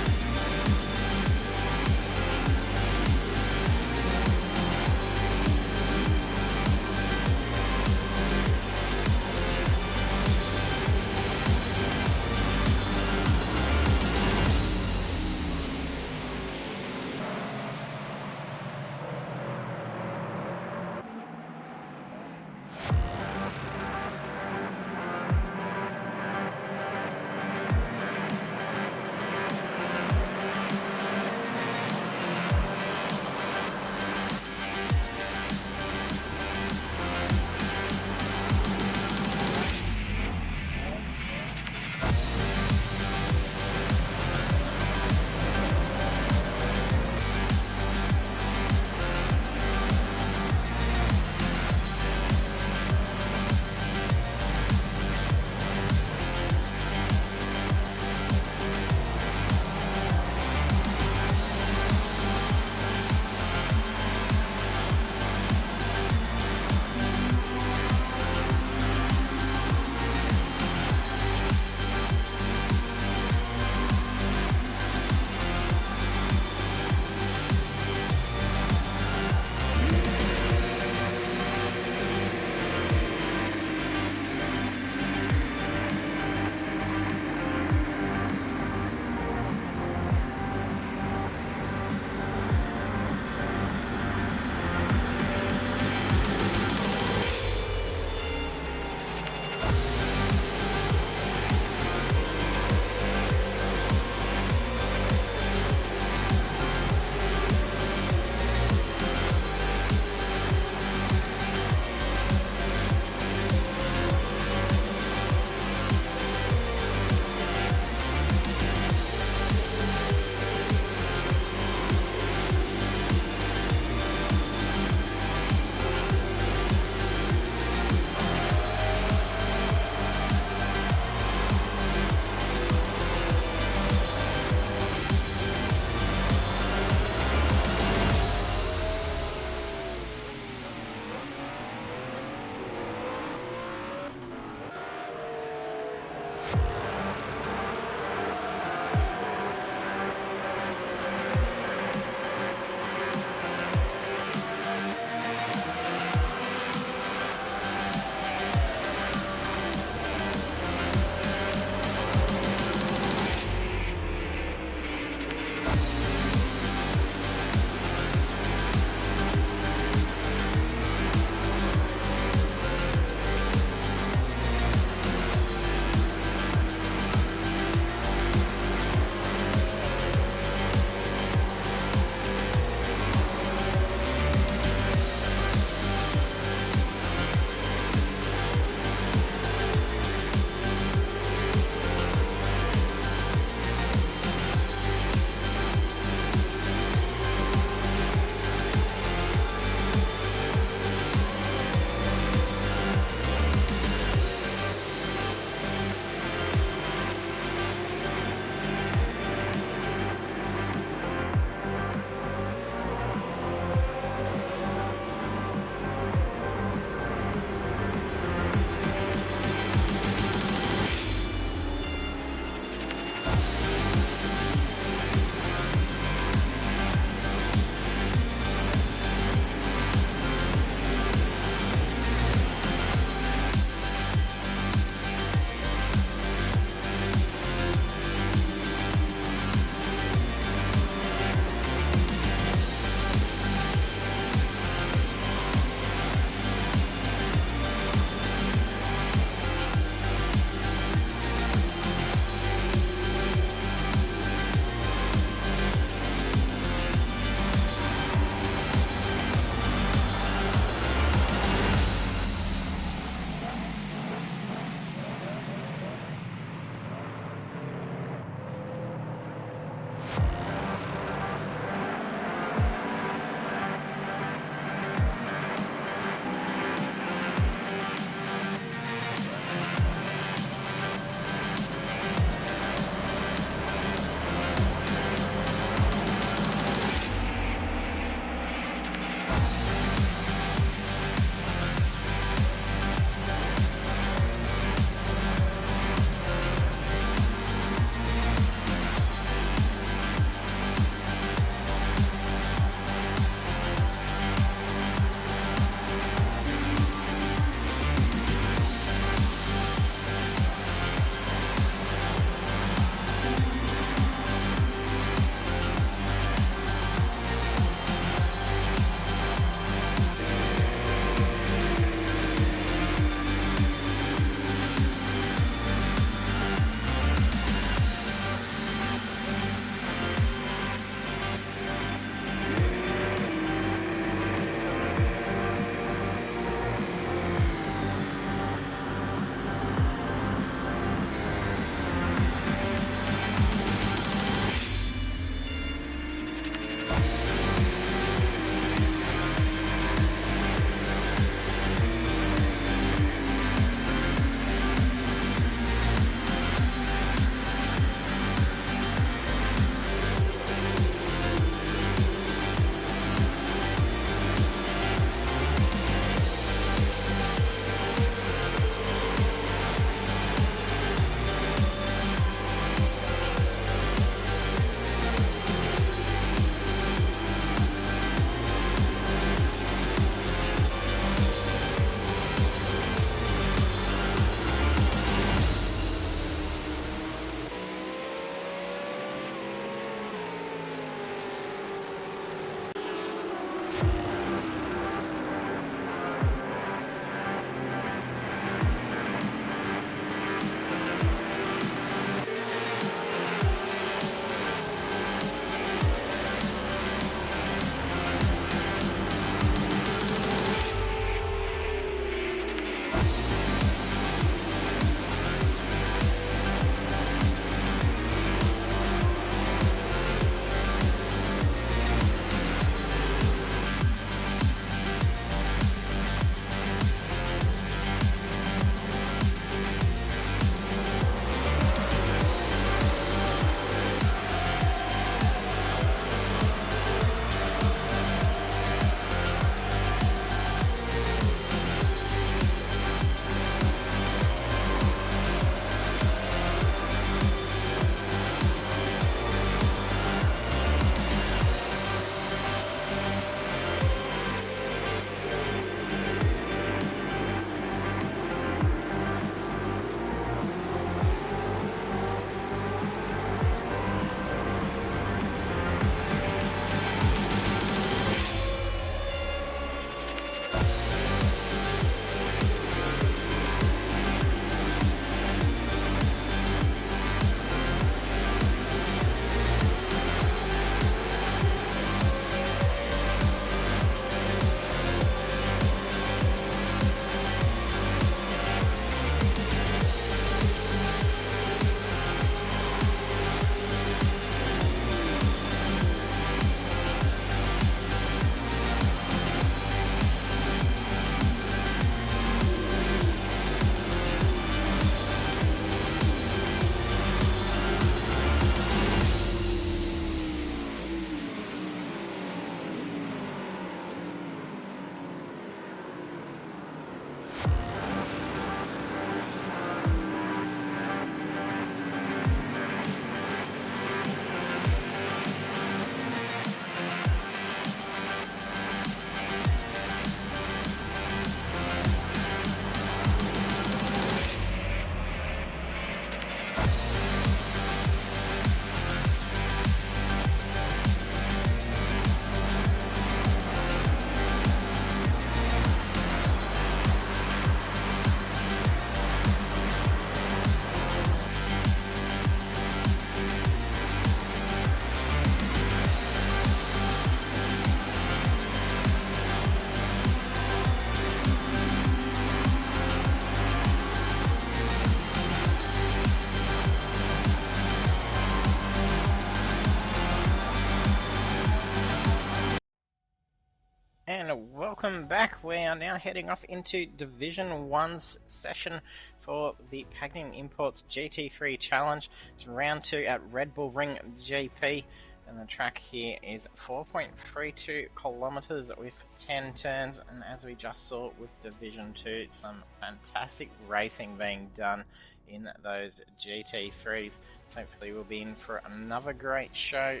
and welcome back. We are now heading off into Division 1's session for the Pagnian Imports GT3 Challenge. It's round 2 at Red Bull Ring GP, and the track here is 4.32 kilometers with 10 turns, and as we just saw with Division 2, some fantastic racing being done in those GT3s. So hopefully we'll be in for another great show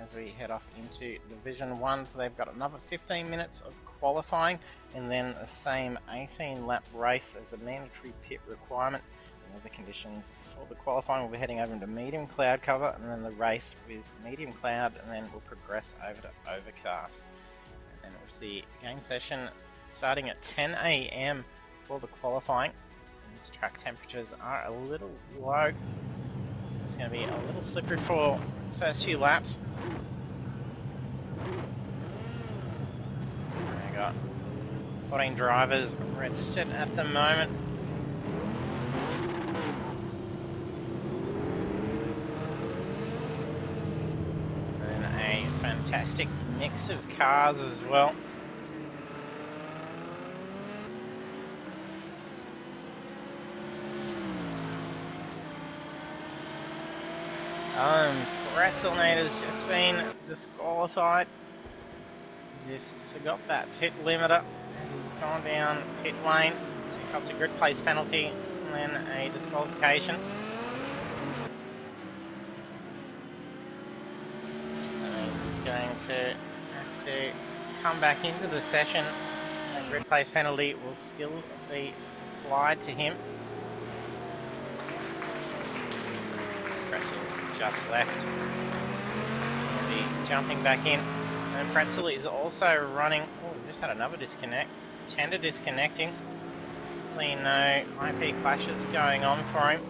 as we head off into Division 1. So they've got another 15 minutes of qualifying and then the same 18 lap race as a mandatory pit requirement. And the conditions for the qualifying, we'll be heading over into medium cloud cover, and then the race with medium cloud, and then we'll progress over to overcast. And then with the game session starting at 10 AM for the qualifying. And these track temperatures are a little low. It's going to be a little slippery for the first few laps. We got 14 drivers registered at the moment. And a fantastic mix of cars as well. Pretzelnator's just been disqualified. Just forgot that pit limiter. He's gone down pit lane. So he copped a grid place penalty and then a disqualification. That means he's going to have to come back into the session. A grid place penalty will still be applied to him. Pretzel's just left. He'll be jumping back in. And Pretzel is also running. Oh, we just had another disconnect. Tender disconnecting. Hopefully no IP clashes going on for him.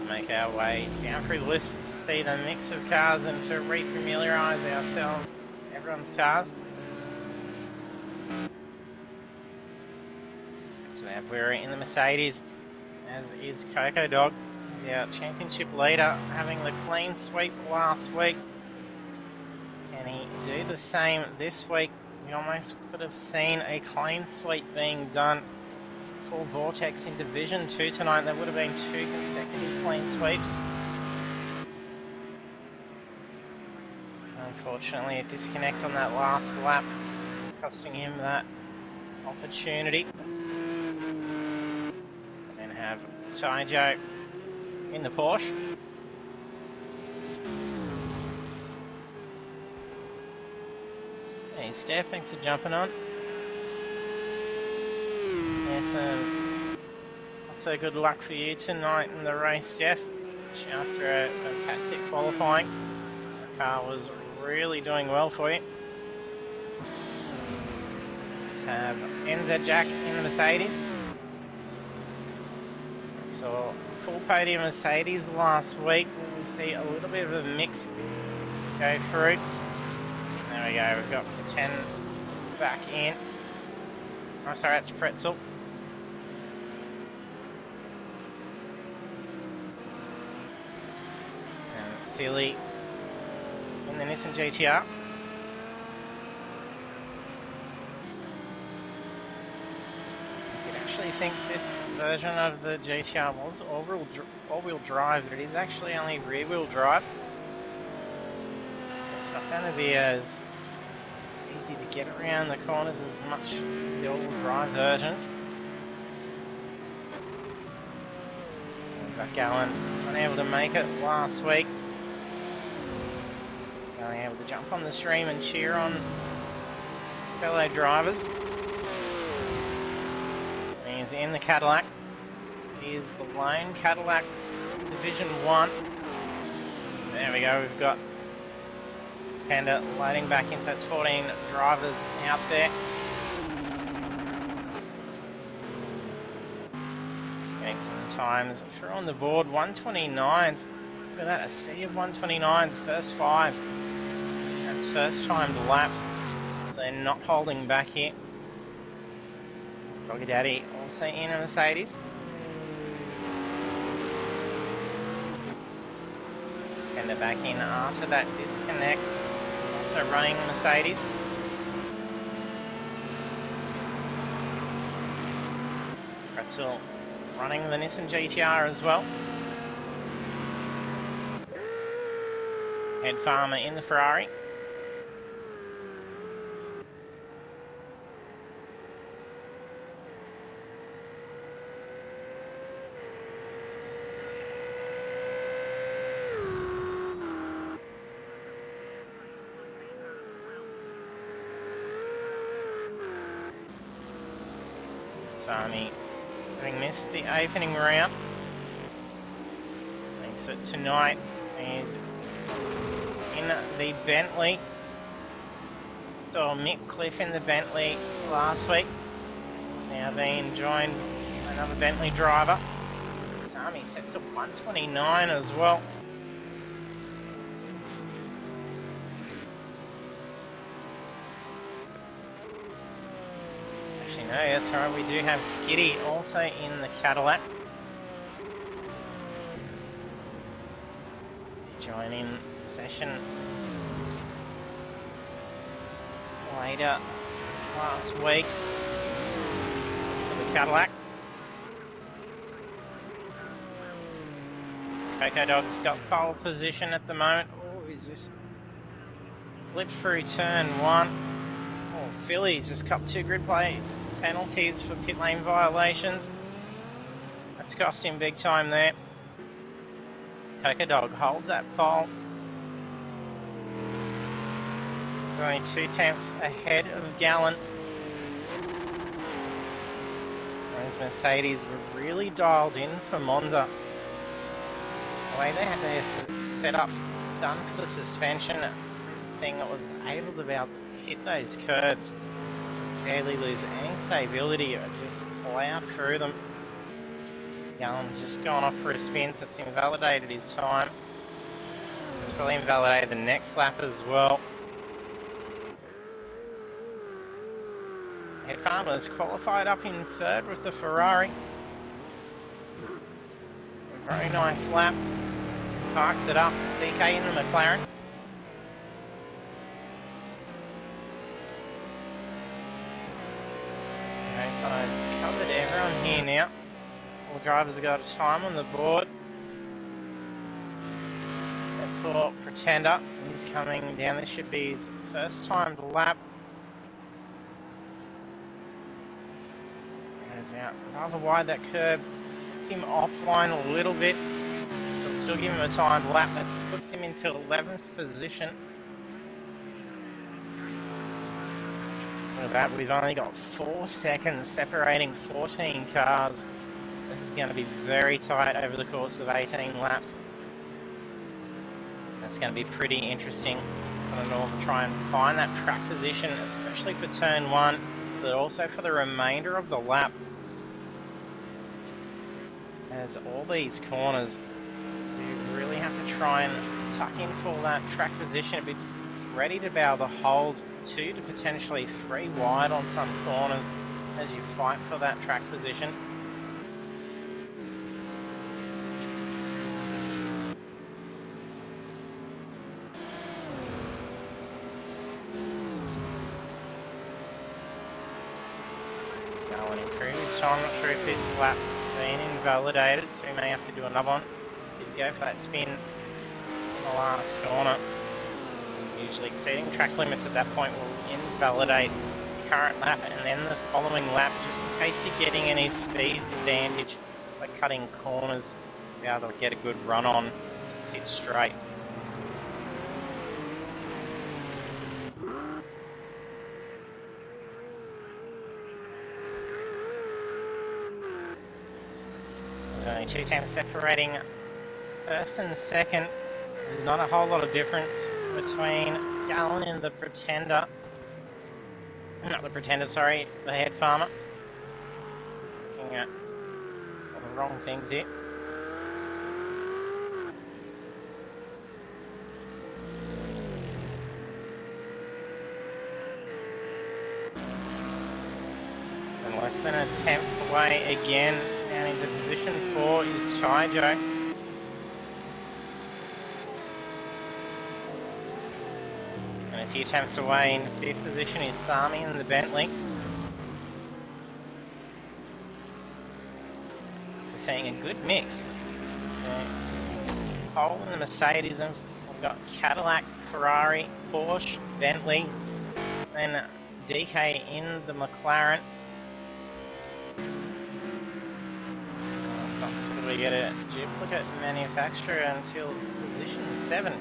Make our way down through the list to see the mix of cars and to re-familiarise ourselves with everyone's cars. So we're in the Mercedes, as is Coco Dog. He's our championship leader, having the clean sweep last week. Can he do the same this week? We almost could have seen a clean sweep being done for Vortex in Division 2 tonight. There would have been 2 consecutive clean sweeps. Unfortunately, a disconnect on that last lap, costing him that opportunity. And then have Taijo in the Porsche. Hey Steph, thanks for jumping on. Yes, not so good luck for you tonight in the race, Steph. After a fantastic qualifying, the car was really doing well for you. Let's have NZ Jack in the Mercedes. So full podium Mercedes last week. We see a little bit of a mix go through. There we go, we've got the 10 back in. Oh, sorry, that's Pretzel. And Philly in the Nissan GTR. I did actually think this version of the GTR was all-wheel drive, but it is actually only rear-wheel drive. It's not going to be as easy to get around the corners as much as the all-wheel drive versions. We've got Gallen unable to make it last week. Going able to jump on the stream and cheer on fellow drivers. He's in the Cadillac. He is the lone Cadillac Division 1. There we go, we've got Panda loading back in, so that's 14 drivers out there. Getting some times through on the board, 129s. Look at that, a sea of 129s, first 5. That's first timed laps, so they're not holding back here. Doggy Daddy also in a Mercedes. Panda back in after that disconnect. also running Mercedes. Pretzel running the Nissan GTR as well. Head Farmer in the Ferrari. Sami having missed the opening round. Thinks that tonight is in the Bentley. Saw Mick Cliff in the Bentley last week. Now being joined by another Bentley driver. Sami sets a 129 as well. Actually, no, that's right. We do have Skitty also in the Cadillac. Joining the session later last week for the Cadillac. Coco Dog's got pole position at the moment. Oh, is this flip through turn one? Oh, Philly's just copped 2 grid plays penalties for pit lane violations. That's cost him big time there. Coco Dog holds that pole. Only 2 tenths ahead of Gallen. Whereas Mercedes were really dialed in for Monza. The way they had their setup done for the suspension thing that was able to about hit those curbs, barely lose any stability, or just plow through them. Gallen's just gone off for a spin, so it's invalidated his time. It's probably invalidated the next lap as well. Head Farmer's qualified up in 3rd with the Ferrari. A very nice lap. Parks it up. DK in the McLaren. Okay, I've covered everyone here now. All drivers have got a time on the board. And for Pretender, he's coming down. This should be his first time to lap. Goes out rather wide, that curb. Gets him offline a little bit. It'll still give him a timed lap. That puts him into 11th position. Look at that, we've only got 4 seconds separating 14 cars. This is going to be very tight over the course of 18 laps. That's going to be pretty interesting. I don't know, to try and find that track position, especially for turn 1, but also for the remainder of the lap. As all these corners do really have to try and tuck in for that track position, be ready to be able to hold 2 to potentially 3 wide on some corners as you fight for that track position. Going in previous time, not sure if this lap's been invalidated, so we may have to do another one. So you go for that spin in the last corner. Usually exceeding track limits at that point will invalidate the current lap, and then the following lap, just in case you're getting any speed advantage by cutting corners, be able to get a good run on to pit straight. Only 2 tenths separating 1st and 2nd. There's not a whole lot of difference between Gallen and the Pretender. Not the Pretender, sorry, the Head Farmer. Looking at all the wrong things here. And less than a tenth away again. Down into position 4 is Chijo. And if few attempts away. In 5th position is Sami in the Bentley. So seeing a good mix. So, Pole and the Mercedes, and we've got Cadillac, Ferrari, Porsche, Bentley, then DK in the McLaren. It's not until we get a duplicate manufacturer until position 7.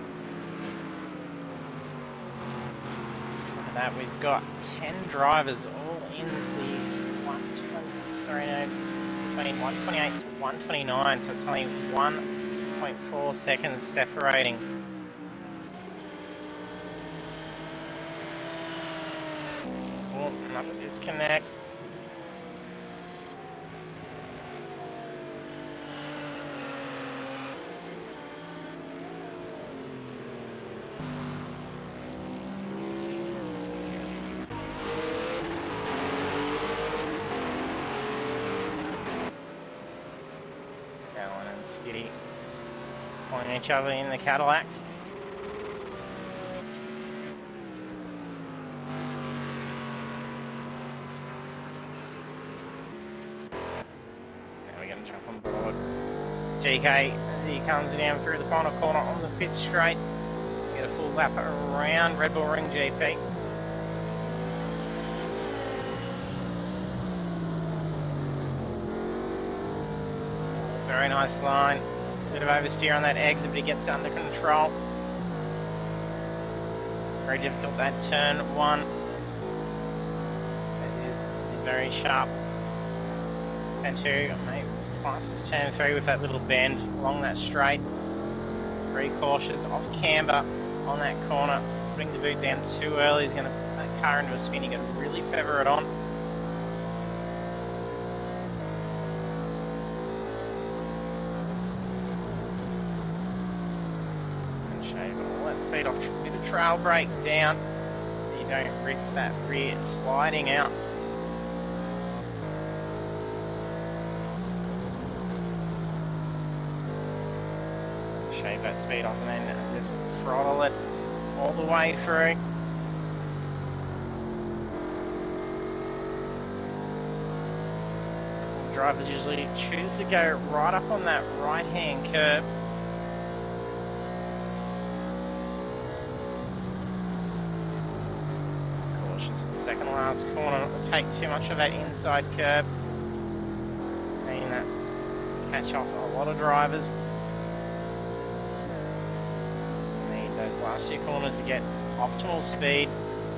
Look at that, we've got 10 drivers all in the 120, sorry no, between 128 to 129, so it's only 1.4 seconds separating. Oh, another disconnect. Alan and Skitty pointing each other in the Cadillacs. Now we're going to jump on board. GK, he comes down through the final corner on the pit straight. Get a full lap around Red Bull Ring GP. Very nice line. Bit of oversteer on that exit, but he gets it under control. Very difficult that turn 1. This is very sharp. Turn 2, maybe as fast as turn 3 with that little bend along that straight. Very cautious, off camber on that corner. Putting the boot down too early, he's going to put that car into a spin. He's going to really feather it on. Speed off, bit of trail brake down so you don't risk that rear sliding out. Shave that speed off and then just throttle it all the way through. Drivers usually choose to go right up on that right hand curb. Second last corner, not to take too much of that inside curb. Meaning that catch off a lot of drivers. Need those last 2 corners to get optimal speed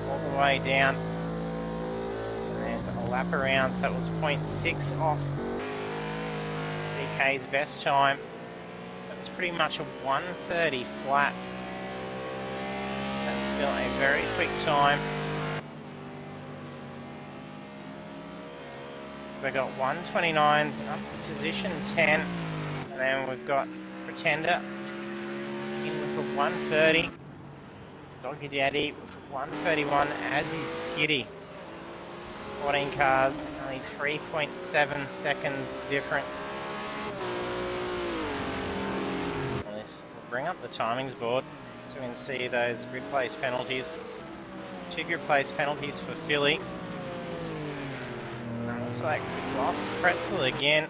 all the way down. And there's a lap around, so that was 0.6 off DK's best time. So it's pretty much a 1:30 flat. That's still a very quick time. We've got 129s up to position 10, and then we've got Pretender in with a 130, Doggy Daddy with 131, as is Skitty. 14 cars, only 3.7 seconds difference. We'll bring up the timings board so we can see those grid place penalties. 2 grid place penalties for Philly. Looks like we've lost Pretzel again.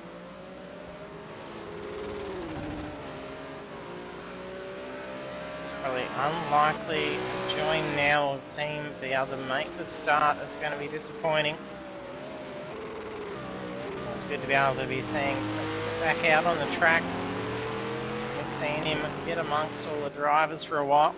It's probably unlikely to join now or seem to be able to make the start. It's going to be disappointing. It's good to be able to be seeing Pretzel back out on the track. We've seen him get amongst all the drivers for a while.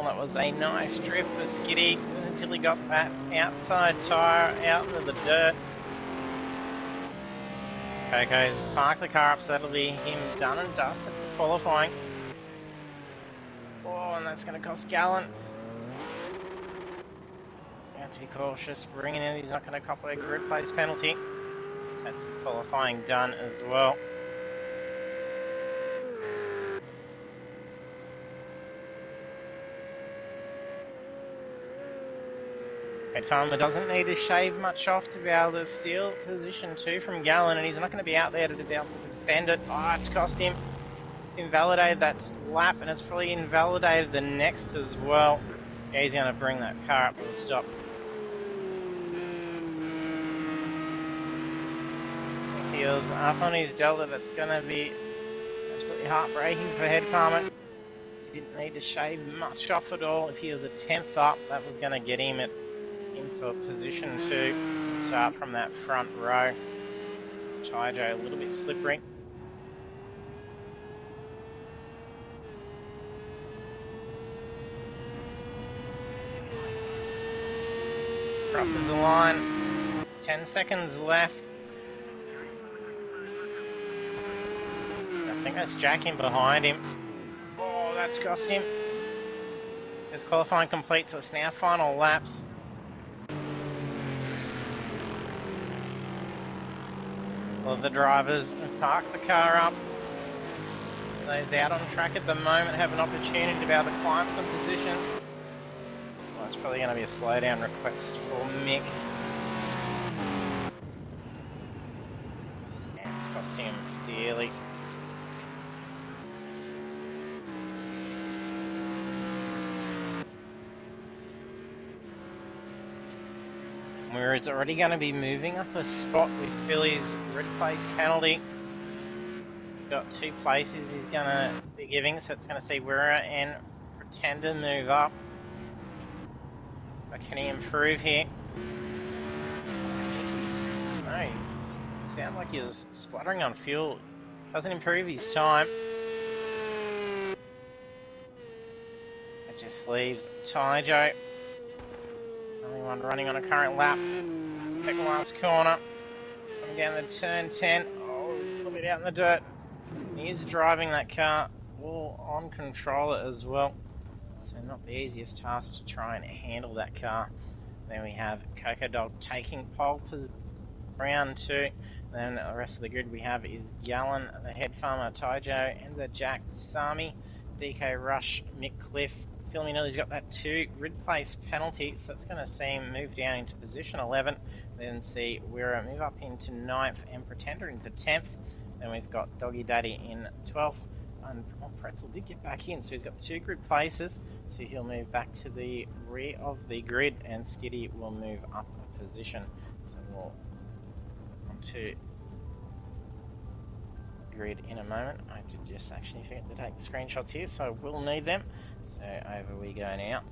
That was a nice drift for Skitty until he got that outside tyre out into the dirt. Coco's parked the car up, so that'll be him done and dusted for qualifying. Oh, and that's going to cost Gallant. You have to be cautious bringing in, he's not going to cop a grid place penalty. So that's qualifying done as well. Red Farmer doesn't need to shave much off to be able to steal position 2 from Gallon, and he's not going to be out there to be able to defend it. Oh, it's cost him. It's invalidated that lap, and it's probably invalidated the next as well. Yeah, he's going to bring that car up to a stop. Heels up on his delta. That's going to be absolutely heartbreaking for Head Farmer. He didn't need to shave much off at all. If he was a 10th up, that was going to get him in for position 2. Start from that front row. Tyjo a little bit slippery. Crosses the line. 10 seconds left. I think that's Jacking behind him. Oh, that's cost him. His qualifying complete, so it's now final laps. All of the drivers have parked the car up. Those out on track at the moment have an opportunity to be able to climb some positions. Well, it's probably going to be a slowdown request for Mick. And it's cost him dearly. Whereas already going to be moving up a spot with Philly's red place penalty. Got 2 places he's going to be giving, so it's going to see Wira and Pretender move up. But can he improve here? I think he's... No, he sounded like he was spluttering on fuel. Doesn't improve his time. It just leaves Tyjo. Only one running on a current lap. Second last corner. Coming down the turn 10. Oh, a little bit out in the dirt. He is driving that car all on controller as well. So not the easiest task to try and handle that car. Then we have Coco Dog taking pole position. Round 2. Then the rest of the grid we have is Gallon, the Head Farmer, Tyjo, Enza Jack, Sami, DK Rush, Mick Cliff. Phil Minelli's got that 2 grid place penalty, so that's going to see him move down into position 11. Then see Wira move up into 9th and Pretender into 10th. Then we've got Doggy Daddy in 12th. And Pretzel did get back in, so he's got the 2 grid places. So he'll move back to the rear of the grid, and Skiddy will move up a position. So we'll onto grid in a moment. I did just actually forget to take the screenshots here, so I will need them. So over we go now.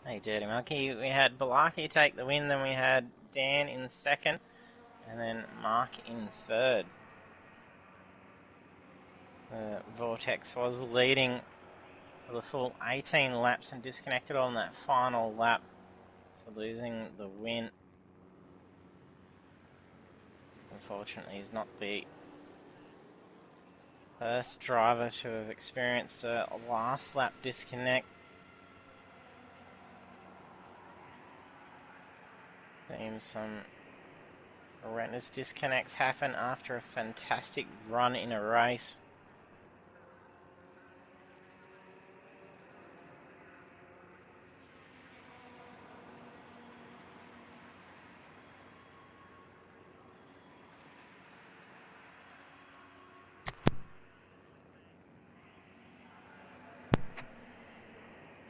Hey Dirty Monkey, we had Balaki take the win, then we had Dan in 2nd, and then Mark in 3rd. Vortex was leading for the full 18 laps and disconnected on that final lap, so losing the win. Unfortunately, he's not the first driver to have experienced a last lap disconnect. Seems some horrendous disconnects happen after a fantastic run in a race.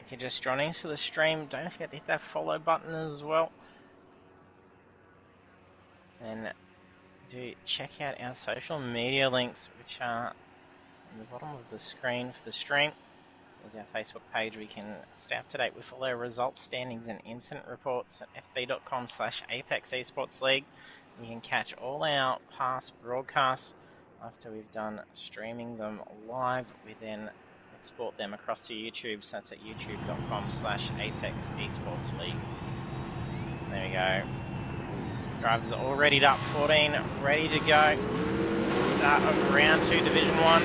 If you're just joining us for the stream, don't forget to hit that follow button as well. And do check out our social media links, which are on the bottom of the screen for the stream. So there's our Facebook page. We can stay up to date with all our results, standings, and incident reports at fb.com/Apex Esports League. You can catch all our past broadcasts after we've done streaming them live. We then export them across to YouTube, so that's at youtube.com/Apex Esports League. There we go. Drivers all readied up, 14 ready to go. Start of round 2, Division 1.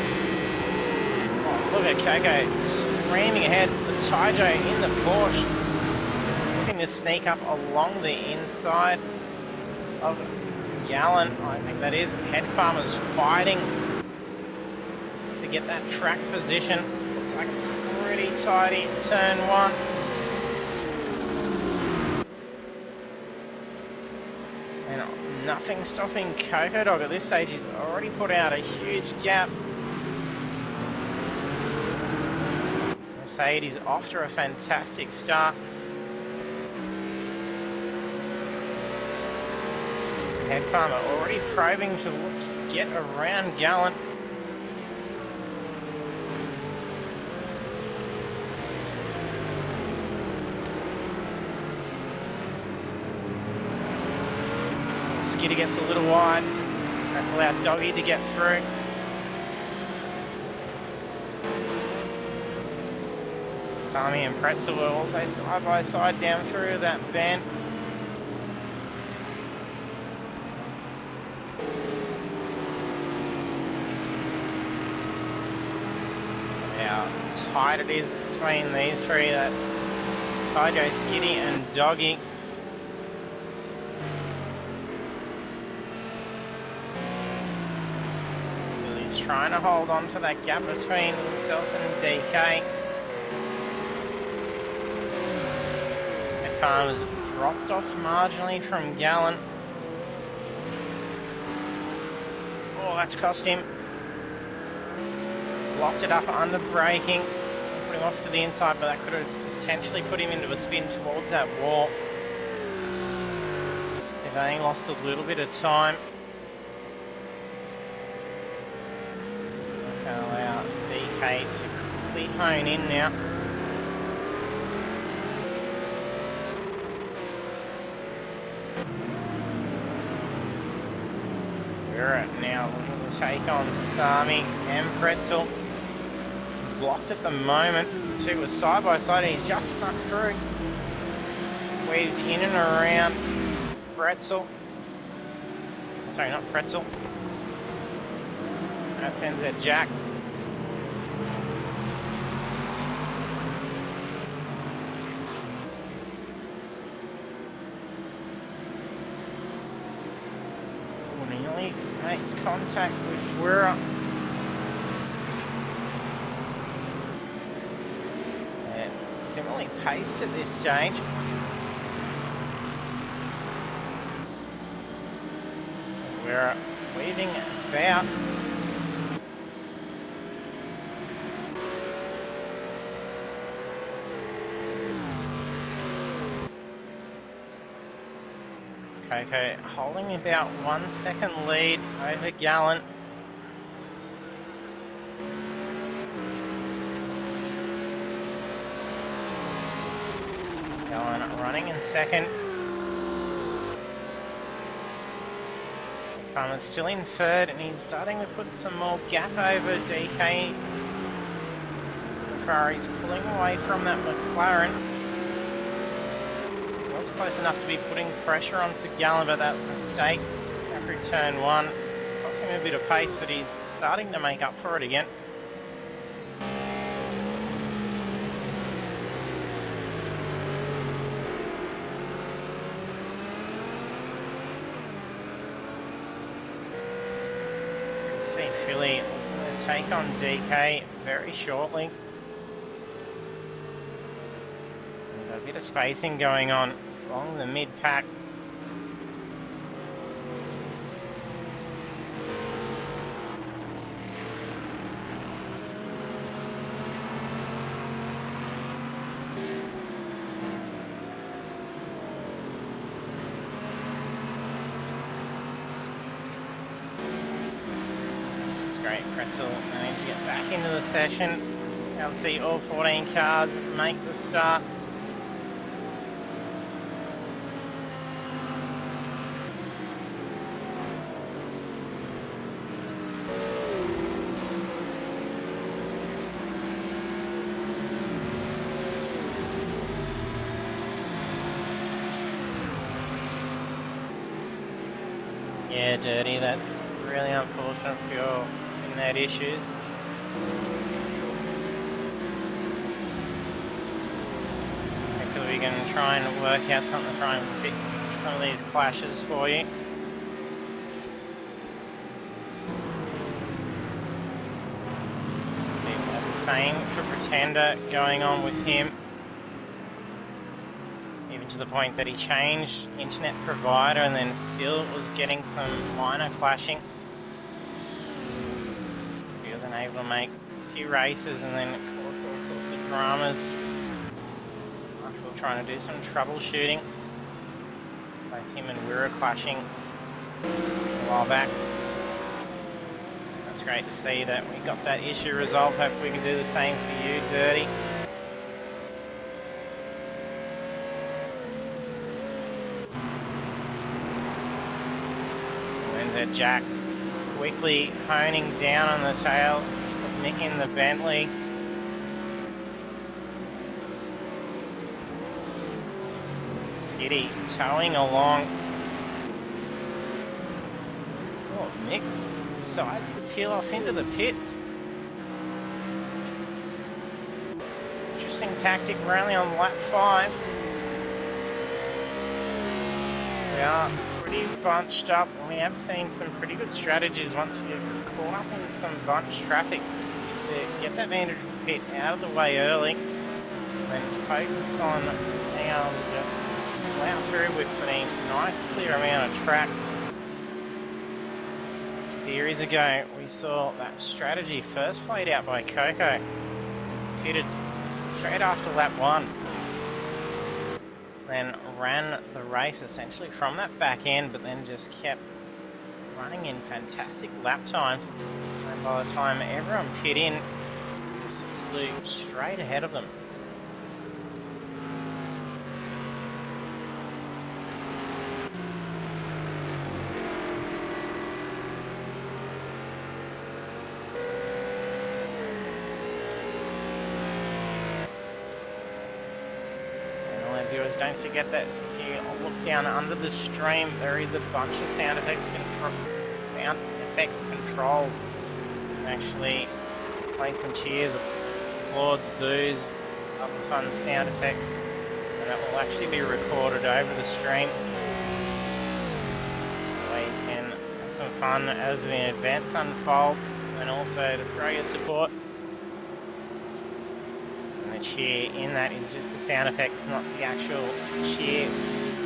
Oh, look at Coco screaming ahead. The Taijo in the Porsche. Looking to sneak up along the inside of Gallen, I think that is. Head Farmer's fighting to get that track position. Looks like it's pretty tidy in turn 1. And nothing stopping Coco Dog at this stage. He's already put out a huge gap. Mercedes off to a fantastic start. Head Farmer already probing to look to get around Gallen. Skidder gets a little wide. That's allowed Doggy to get through. Tommy and Pretzel were also side by side down through that bend. How tight it is between these three. That's Taijo, Skiddy and Doggy. He's trying to hold on to that gap between himself and DK. Farmer's dropped off marginally from Gallen. Oh, that's cost him. Locked it up under braking. Put him off to the inside, but that could have potentially put him into a spin towards that wall. He's only lost a little bit of time. That's going to allow DK to quickly hone in now. We're now looking to take on Sami and Pretzel. He's blocked at the moment. The two were side by side and he's just snuck through. Weaved in and around Pretzel. Sorry, not Pretzel. That sends out Jack. Nearly makes contact with Wira. And similarly paced at this stage. Wira weaving about. Coco holding about 1 second lead over Gallen. Gallen running in second. Farmer's still in third and he's starting to put some more gap over DK. Ferrari's pulling away from that McLaren. Close enough to be putting pressure onto Gallen, but that mistake after turn 1 cost him a bit of pace, but he's starting to make up for it again. You can see Philly looking to take on DK very shortly. We've got a bit of spacing going on along the mid-pack. It's great. Pretzel managed to get back into the session. Now let's see all 14 cars make the start. Yeah, Dirty, that's really unfortunate for your internet issues. Hopefully we can try and work out something to try and fix some of these clashes for you. See, we have the same for Pretender going on with him. Even to the point that he changed internet provider and then still was getting some minor clashing. He wasn't able to make a few races and then cause all sorts of dramas. After we were trying to do some troubleshooting. Both him and we were clashing a while back. That's great to see that we got that issue resolved. Hopefully we can do the same for you, Dirty. That Jack quickly honing down on the tail of Nick in the Bentley. Skitty towing along. Oh, Nick decides to peel off into the pits. Interesting tactic. We're only on lap 5. We are pretty bunched up, and we have seen some pretty good strategies once you're caught up in some bunch traffic. Is to get that mandatory pit out of the way early, and then focus on being able to just plow through with a nice clear amount of track. Series ago, we saw that strategy first played out by Coco. Pitted straight after lap 1. Then ran the race essentially from that back end, but then just kept running in fantastic lap times. And by the time everyone pit in, just flew straight ahead of them. Viewers, don't forget that if you look down under the stream, there is a bunch of sound effects controls. You can actually play some cheers, applauds, boos, other fun sound effects, and that will actually be recorded over the stream. So you can have some fun as the events unfold, and also to throw your support. The cheer in that is just the sound effects, not the actual cheer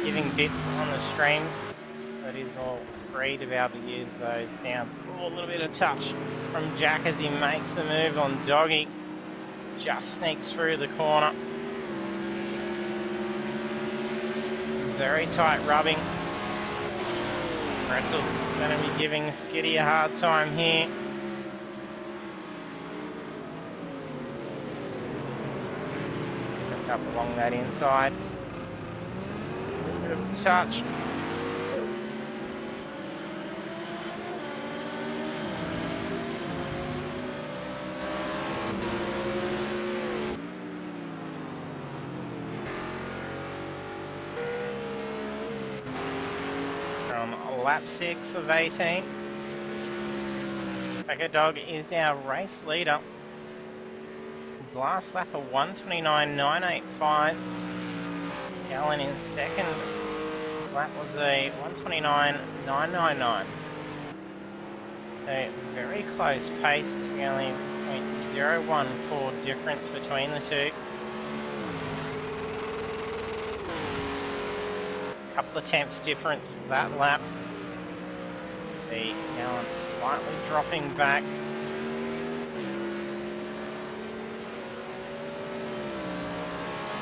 giving bits on the stream. So it is all free to be able to use those sounds. Oh, a little bit of touch from Jack as he makes the move on Doggy. Just sneaks through the corner. Very tight rubbing. Pretzel's going to be giving Skitty a hard time here. Up along that inside. A bit of a touch. From lap 6 of 18. Packer Dog is our race leader. His last lap of 1:29.985. Gallen in second. Lap was a 1:29.999. A very close pace, to be only 0.014 difference between the two. Couple of tenths difference that lap. See Gallen slightly dropping back.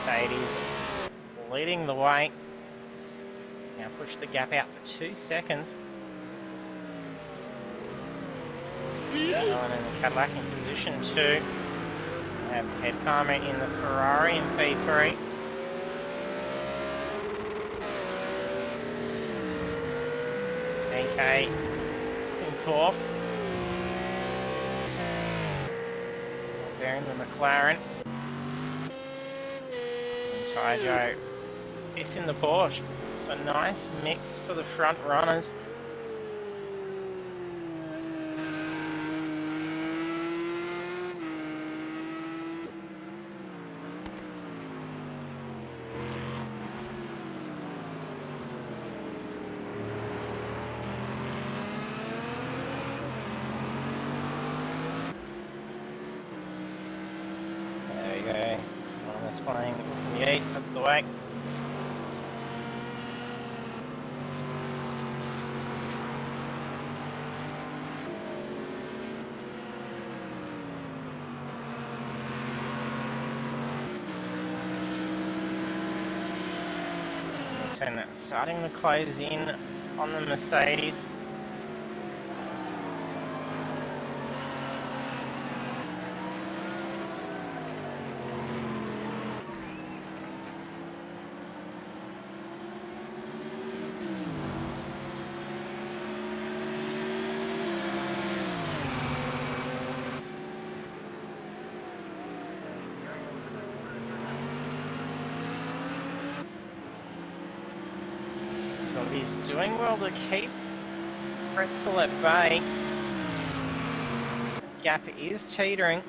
Mercedes leading the way. Now push the gap out for 2 seconds. Gallen in the Cadillac in position 2. We have Ed Farmer in the Ferrari in P3. DK in 4th. There in the McLaren. Joe 5th in the Porsche. So nice mix for the front runners. displaying from the 8, that's the way. And starting to close in on the Mercedes. He's doing well to keep Pretzel at bay. Gap is teetering.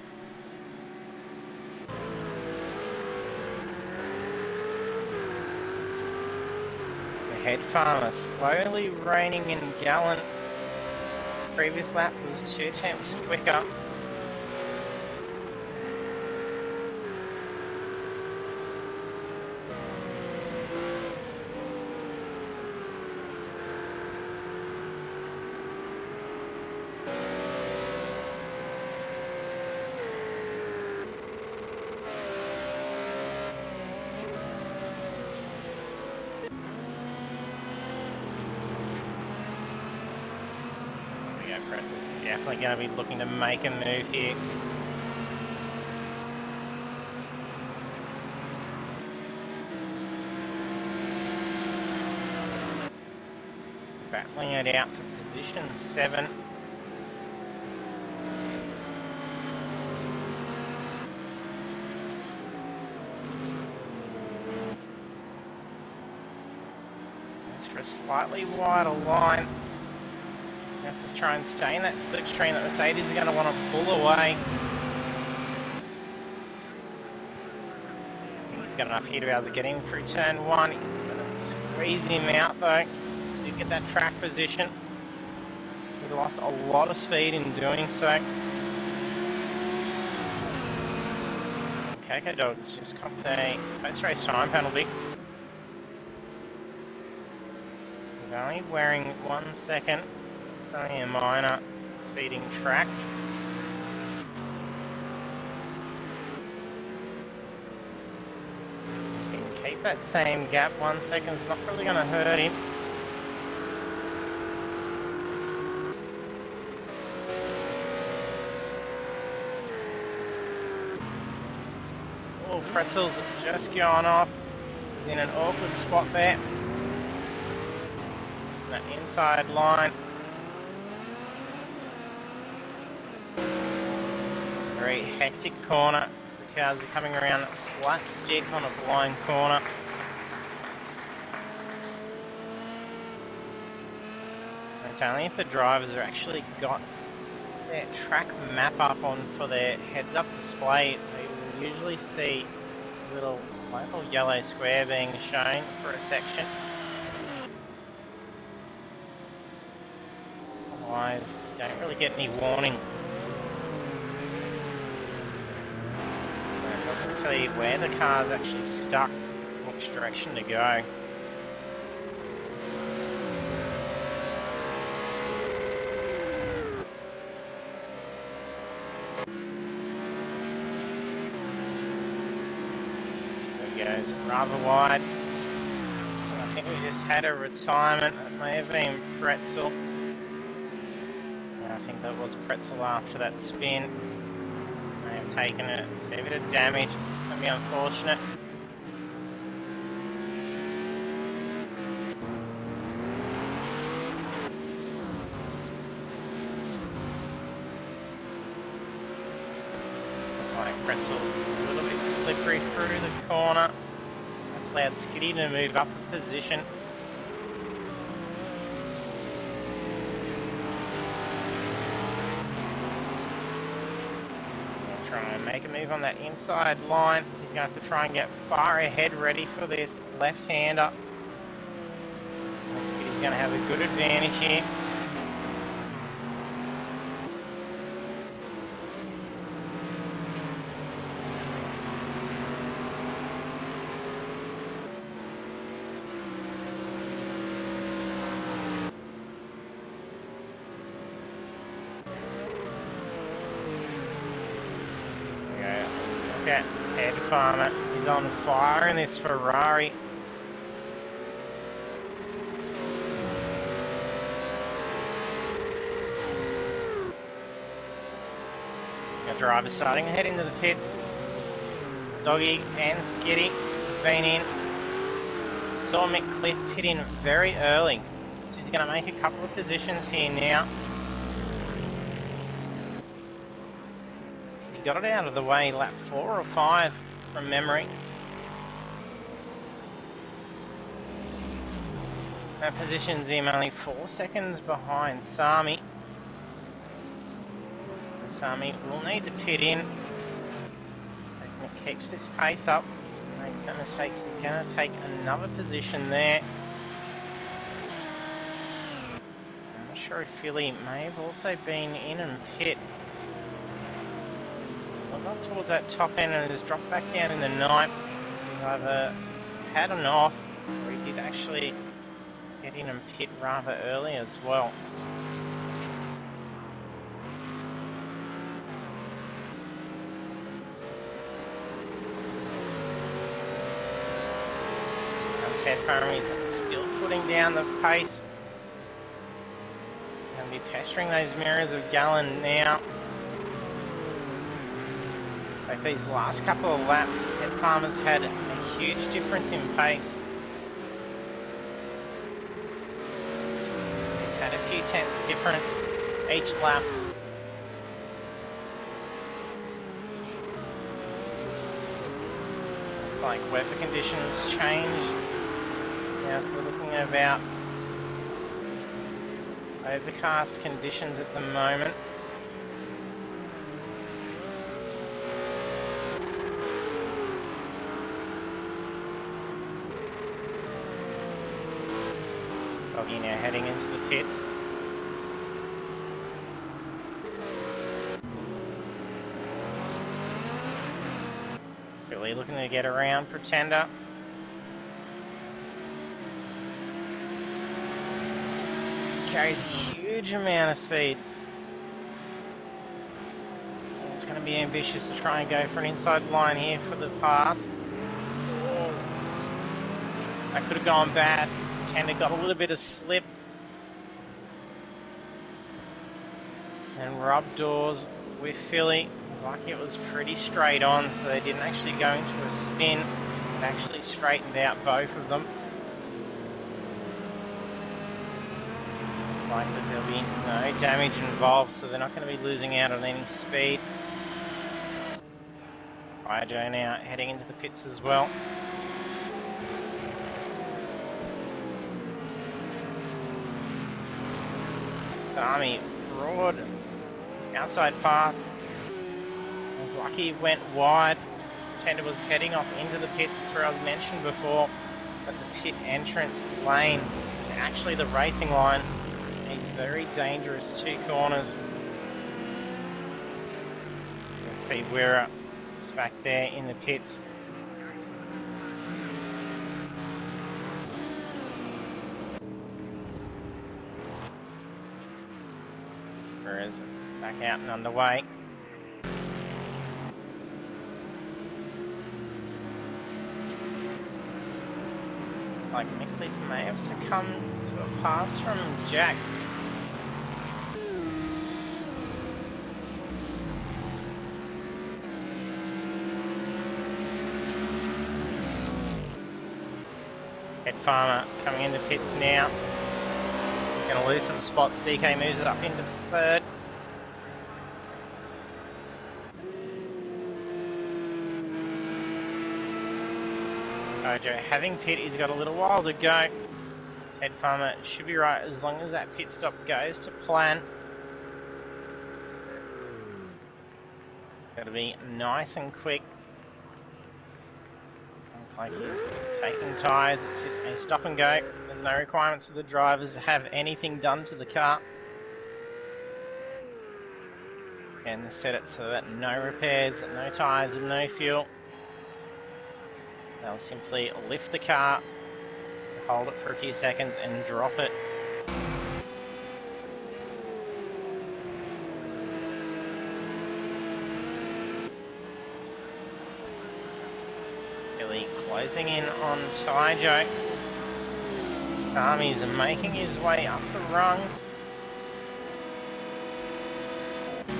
The head farmer slowly reining in Gallant. Previous lap was 2 tenths quicker. Pretzel's definitely going to be looking to make a move here. Battling it out for position 7. Just for a slightly wider line. Have to try and stay in that slipstream that Mercedes is going to want to pull away. I think he's got enough here to be able to get in through turn 1. He's going to squeeze him out though to get that track position. He's lost a lot of speed in doing so. Coco Dog's just copped a post-race time penalty. He's only wearing 1 second. It's only a minor seeding track. He can keep that same gap. 1 second's not really going to hurt him. Oh, Pretzel's just gone off. He's in an awkward spot there. That inside line. Very hectic corner. The cars are coming around flat stick on a blind corner. It's only if the drivers have actually got their track map up on for their heads-up display, they will usually see a little local yellow square being shown for a section. Otherwise, you don't really get any warning. It doesn't tell you where the car's actually stuck, which direction to go. Goes rather wide. I think we just had a retirement. It may have been Pretzel. I think that was Pretzel after that spin. May have taken a fair bit of damage. It's going to be unfortunate. Like Pretzel, a little bit slippery through the corner. That's allowed Skitty to move up a position. Try and make a move on that inside line. He's going to have to try and get far ahead ready for this left-hander. Skitty's going to have a good advantage here. at Head Farmer. He's on fire in this Ferrari. Our driver's starting to head into the pits. Doggy and Skitty been in. Saw Mick Cliff pit in very early. So he's going to make a couple of positions here now. He got it out of the way lap 4 or 5 from memory. That positions him only 4 seconds behind Sami. And Sami will need to pit in. If Mick keeps this pace up, makes no mistakes, he's going to take another position there. I'm not sure if Philly may have also been in and pit. Was up towards that top end and has dropped back down in the ninth. He's either had an off or he did actually get in and pit rather early as well. As Head is still putting down the pace. Going to be pestering those mirrors of Gallon now. Like these last couple of laps, Head Farmer's had a huge difference in pace. He's had a few tenths difference each lap. Looks like weather conditions changed. Now so we're looking at about overcast conditions at the moment. Doggy now heading into the pits. Really looking to get around Pretender. Carries a huge amount of speed. It's going to be ambitious to try and go for an inside line here for the pass. That could have gone bad. Pretender got a little bit of slip and rubbed doors with Philly. It was like it was pretty straight on, so they didn't actually go into a spin. It actually straightened out both of them. Looks like that there'll be no damage involved, so they're not going to be losing out on any speed. Joe now heading into the pits as well. Army broad outside pass. Was lucky he went wide. Pretender was heading off into the pit. That's where I was mentioned before that the pit entrance lane is actually the racing line. It's a very dangerous 2 corners. Let's see where it's back there in the pits. Whereas back out and underway. Like Mickliffe may have succumbed to a pass from Jack. Head Farmer coming into pits now. Going to lose some spots. DK moves it up into 3rd. Joe having pit, he's got a little while to go. Head Farmer should be right as long as that pit stop goes to plan. Got to be nice and quick. Looks like he's taking tyres. It's just a stop and go. There's no requirements for the drivers to have anything done to the car. And set it so that no repairs, no tyres and no fuel. They'll simply lift the car, hold it for a few seconds and drop it. closing in on Taijo. Army's making his way up the rungs. He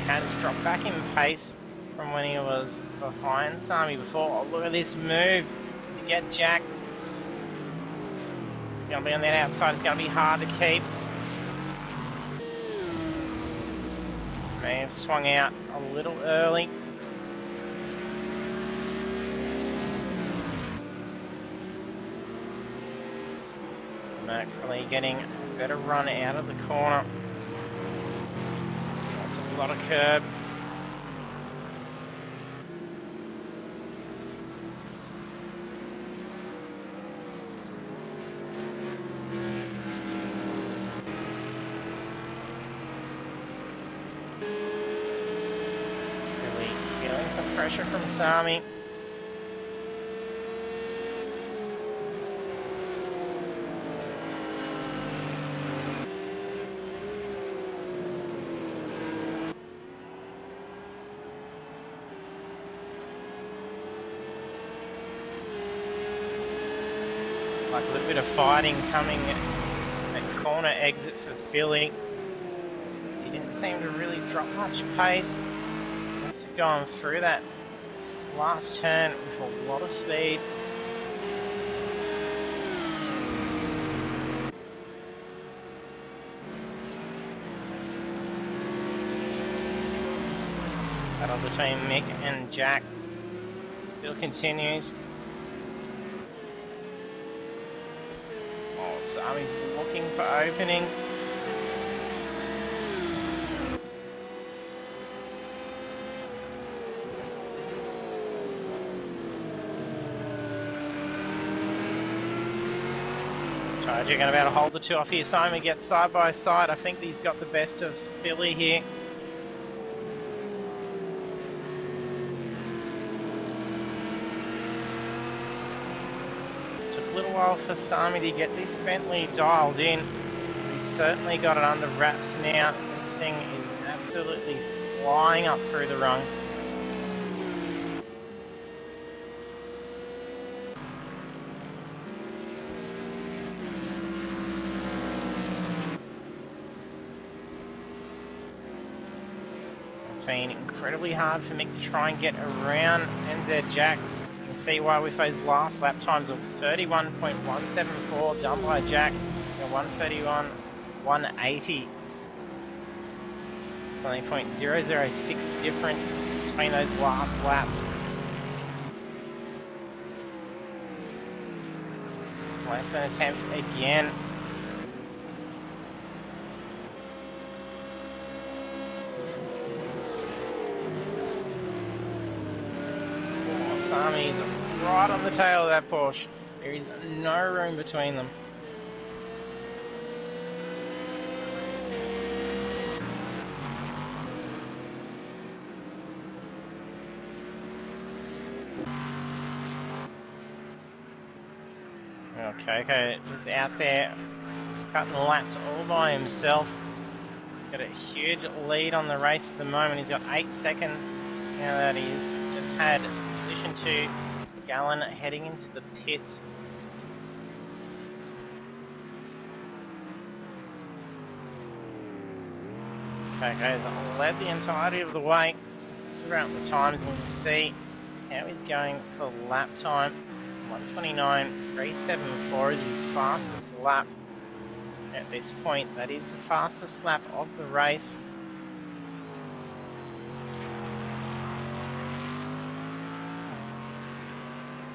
has dropped back in pace from when he was behind Sami before. Oh, look at this move to get Jack. Gonna be on that outside, it's gonna be hard to keep. May have swung out a little early. Mercury getting a better run out of the corner. That's a lot of curb. Really feeling some pressure from Sami. Like a little bit of fighting coming at corner exit for Philly. He didn't seem to really drop much pace. He's going through that last turn with a lot of speed. Battle between Mick and Jack still continues. Sami's looking for openings. Taijo going to be able to hold the two off here. Sami gets side by side. I think he's got the best of Philly here. A little while for Sami to get this Bentley dialed in. He's certainly got it under wraps now. This thing is absolutely flying up through the rungs. It's been incredibly hard for Mick to try and get around NZ Jack. See why with those last lap times of 31.174 done by Jack and 131.180. Only 0.006 difference between those last laps. Less than a tenth again. Sami's right on the tail of that Porsche. There is no room between them. Coco is out there cutting the laps all by himself. Got a huge lead on the race at the moment. He's got 8 seconds now that he's just had position 2 Gallon heading into the pits. Coco's led the entirety of the way throughout the times, and we'll see how he's going for lap time. 129.374 is his fastest lap. At this point, that is the fastest lap of the race.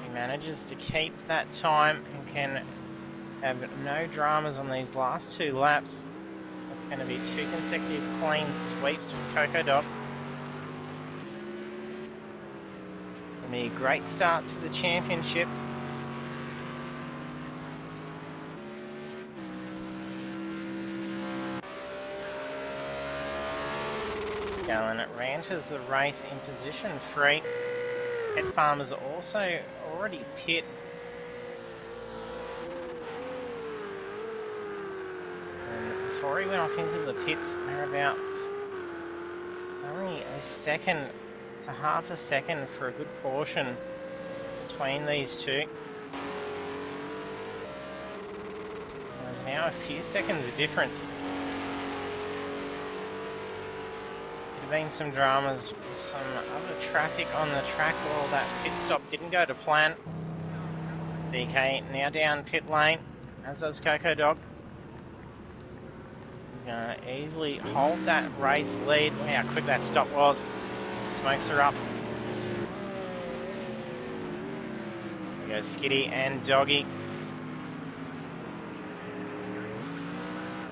He manages to keep that time and can have no dramas on these last 2 laps. That's going to be 2 consecutive clean sweeps for Coco Dog. It'll be a great start to the championship. Gallon ranches the race in position 3. Head Farmers also already pit. And before he went off into the pits, they're about only a second to half a second for a good portion between these two. There's now a few seconds difference. Could have been some dramas with some other traffic on the track. Well, that pit stop didn't go to plan. DK now down pit lane, as does Coco Dog. He's going to easily hold that race lead. Look how quick that stop was. Smokes her up. There goes Skitty and Doggy.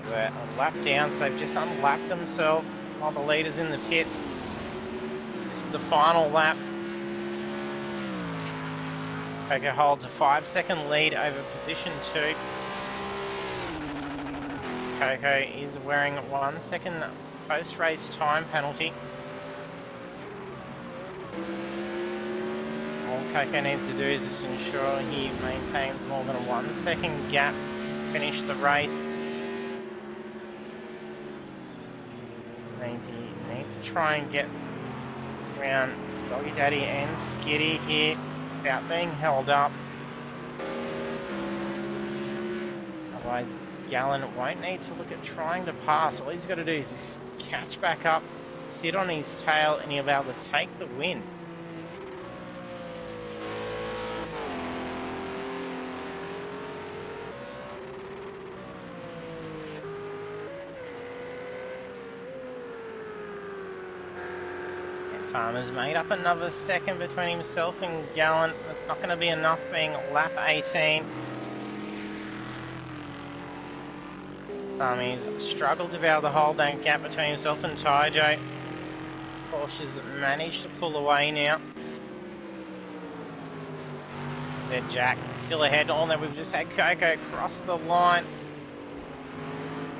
We're a lap down, so they've just unlapped themselves while the leader's in the pits. This is the final lap. Coco holds a 5-second lead over position 2. Coco is wearing a 1 second post-race time penalty. All Coco needs to do is just ensure he maintains more than a 1 second gap to finish the race. He needs to try and get around Doggy Daddy and Skitty here without being held up. Otherwise, Gallon won't need to look at trying to pass. All he's got to do is just catch back up, sit on his tail, and he'll be able to take the win. Farmer's made up another second between himself and Gallant. That's not going to be enough, being lap 18. He's struggled to be able to hold that gap between himself and Taijo. Porsche's managed to pull away now. There's Jack still ahead. Oh no, we've just had Coco cross the line.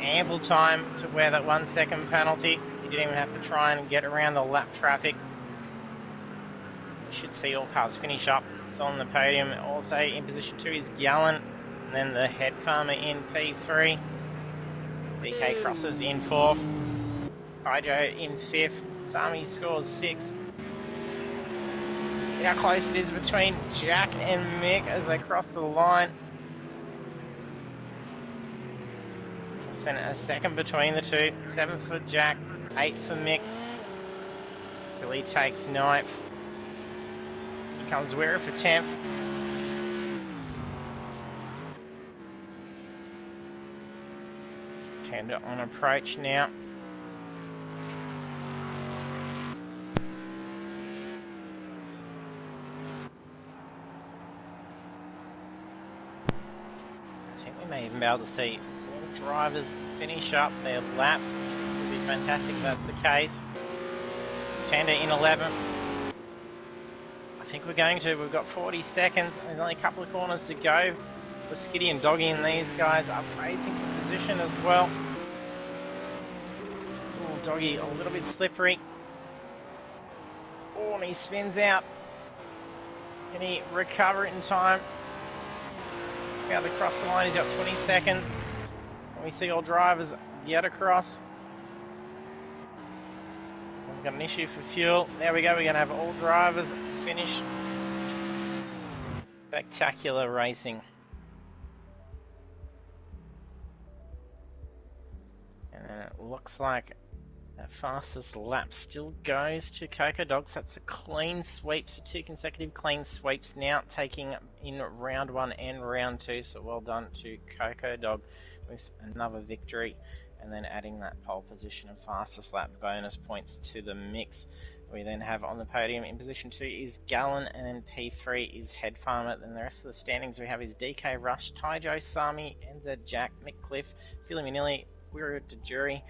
Ample time to wear that 1 second penalty. He didn't even have to try and get around the lap traffic. We should see all cars finish up. It's on the podium. Also in position 2 is Gallant, and then the head farmer in P3. DK crosses in 4th. Taijo in 5th. Sami scores 6th. Look how close it is between Jack and Mick as they cross the line. A second between the two. 7th for Jack, 8th for Mick. Billy takes 9th. Here comes Wera for 10th. Tender on approach now. I think we may even be able to see drivers finish up their laps. This would be fantastic if that's the case. Tender in 11th. I think we're going to. We've got 40 seconds. There's only a couple of corners to go. The Skitty and Doggy and these guys are racing for position as well. Oh, Doggy a little bit slippery. Oh, and he spins out. Can he recover it in time? About to cross the line. He's got 20 seconds. We see all drivers get across. He's got an issue for fuel. There we go, we're going to have all drivers finish. Spectacular racing. And then it looks like that fastest lap still goes to Coco Dogs. That's a clean sweep, so 2 consecutive clean sweeps now, taking in round 1 and round 2. So well done to Coco Dog with another victory, and then adding that pole position and fastest lap bonus points to the mix. We then have on the podium in position 2 is Gallon, and then P3 is Head Farmer. Then the rest of the standings we have is DK Rush, Taijo, Sami, NZ Jack, Mick Cliff, Philly Manili, Wira DeJury,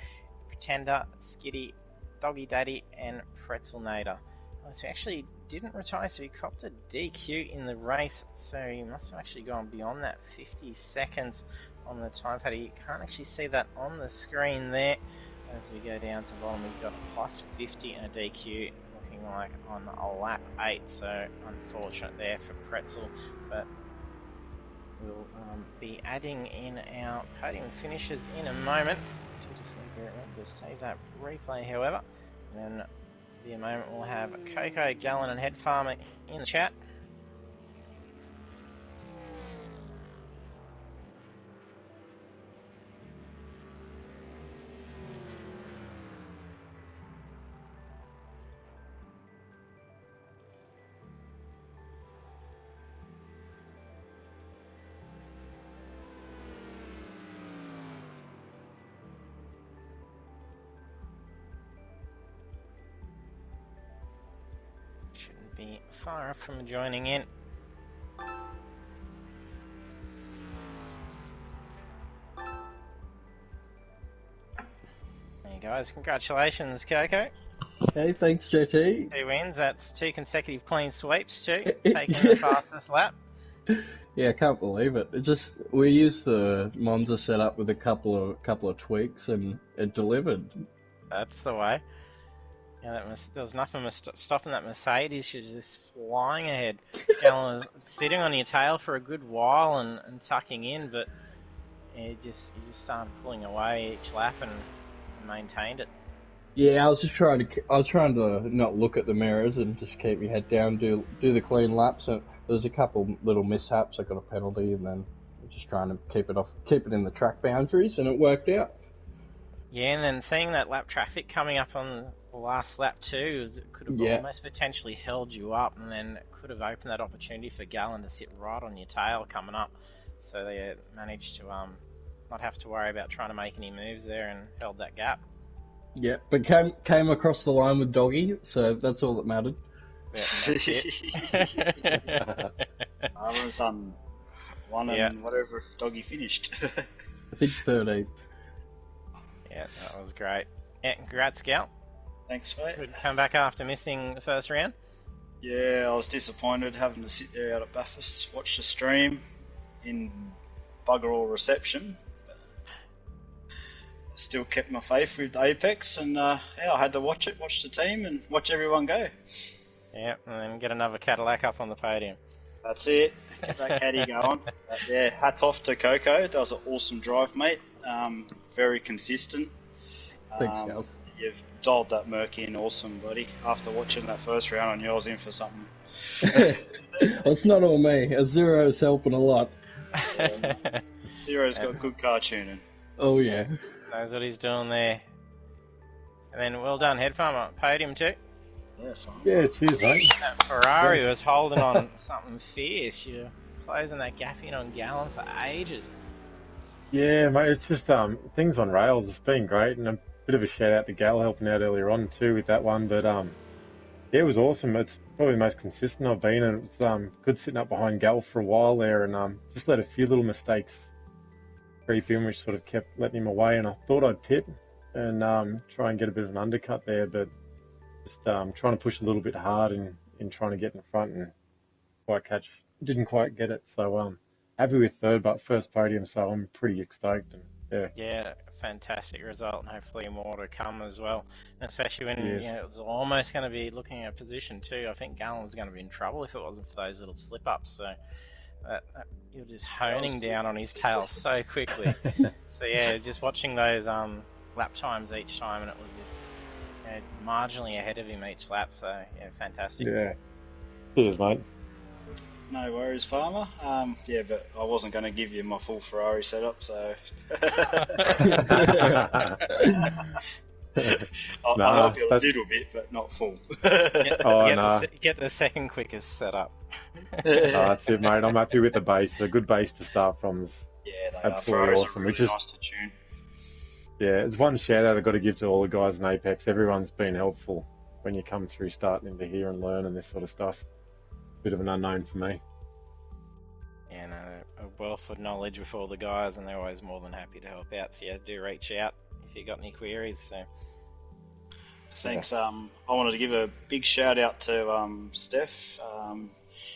Pretender, Skitty, Doggy Daddy, and Pretzel Nader. So he actually didn't retire, so he copped a DQ in the race, so he must have actually gone beyond that 50 seconds on the time pad. You can't actually see that on the screen there. As we go down to the bottom, he's got a plus 50 and a DQ, looking like on a lap 8, so unfortunate there for Pretzel, but we'll be adding in our podium finishes in a moment. Just save that replay, however, and then in a moment we'll have Coco, Gallon and Head Farmer in the chat. won't be far off from joining in. There you guys, congratulations, Coco. Hey, thanks, JT. 2 wins, that's 2 consecutive clean sweeps too, taking the fastest lap. Yeah, I can't believe it. We used the Monza setup with a couple of tweaks, and it delivered. That's the way. Yeah, there was nothing stopping that Mercedes. She was just flying ahead. Gallon was sitting on your tail for a good while and tucking in, but yeah, you just started pulling away each lap and maintained it. Yeah, I was trying to not look at the mirrors and just keep my head down, do the clean laps. And there was a couple little mishaps. I got a penalty, and then just trying to keep it in the track boundaries, and it worked out. Yeah, and then seeing that lap traffic coming up on the last lap too, it could have almost potentially held you up, and then it could have opened that opportunity for Gallon to sit right on your tail coming up. So they managed to not have to worry about trying to make any moves there and held that gap. Yeah, but came across the line with Doggy, so that's all that mattered. Yeah, I was one and whatever if Doggy finished. I think 13th. Yeah, that was great. Yeah, congrats, Gal. Thanks, mate. Good come back after missing the first round. Yeah, I was disappointed having to sit there out at Bathurst, watch the stream in bugger all reception. Still kept my faith with Apex, and I had to watch the team, and watch everyone go. Yeah, and then get another Cadillac up on the podium. That's it. Get that caddy going. But yeah, hats off to Coco. That was an awesome drive, mate. Very consistent. Thanks, Gal. You've dialed that Murky in awesome, buddy. After watching that first round, I knew I was in for something. It's not all me. Zero's helping a lot. Zero's got good car tuning. Oh yeah. Knows what he's doing there. And then well done, Head Farmer. Podium too. Yeah, fine. Yeah, cheers, mate. That Ferrari was holding on something fierce. You're closing that gap in on Gallon for ages. Yeah, mate, it's just things on rails. It's been great, and a bit of a shout out to Gal helping out earlier on too with that one. But yeah, it was awesome. It's probably the most consistent I've been, and it was good sitting up behind Gal for a while there, and just let a few little mistakes creep in, which sort of kept letting him away. And I thought I'd pit and try and get a bit of an undercut there, but just trying to push a little bit hard in trying to get in front and didn't quite get it. So happy with third, but first podium, so I'm pretty stoked. And Yeah, fantastic result, and hopefully more to come as well. And especially when it was almost going to be looking at position 2. I think Gallon was going to be in trouble if it wasn't for those little slip ups. So you're just honing down on his tail so quickly. So yeah, just watching those lap times each time, and it was just marginally ahead of him each lap. So yeah, fantastic. Yeah, cheers, mate. No worries, Farmer. Yeah, but I wasn't going to give you my full Ferrari setup, so I'll help you a little bit, but not full. Get the second quickest setup. That's it, mate. I'm happy with the base. A good base to start from. Yeah, they absolutely are. awesome. Really nice to tune. Yeah, it's one shout out I've got to give to all the guys in Apex. Everyone's been helpful when you come through starting into here and learn and this sort of stuff. Bit of an unknown for me. Yeah, no, a wealth of knowledge with all the guys, and they're always more than happy to help out. So yeah, do reach out if you got any queries. So thanks. I wanted to give a big shout out to Steph.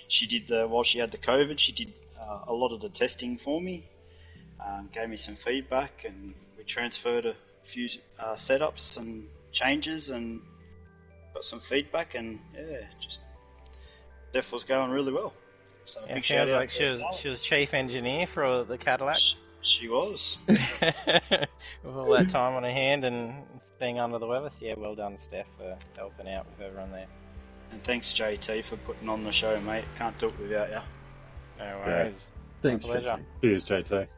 She did while she had the COVID, she did a lot of the testing for me. Gave me some feedback, and we transferred a few setups and changes, and got some feedback, and yeah, just Steph was going really well. So yeah, big shout out like she was chief engineer for all the Cadillacs. She was. With all that time on her hand and being under the weather. So yeah, well done, Steph, for helping out with everyone there. And thanks, JT, for putting on the show, mate. Can't do it without you. No worries. Thanks, My pleasure. Cheers, JT.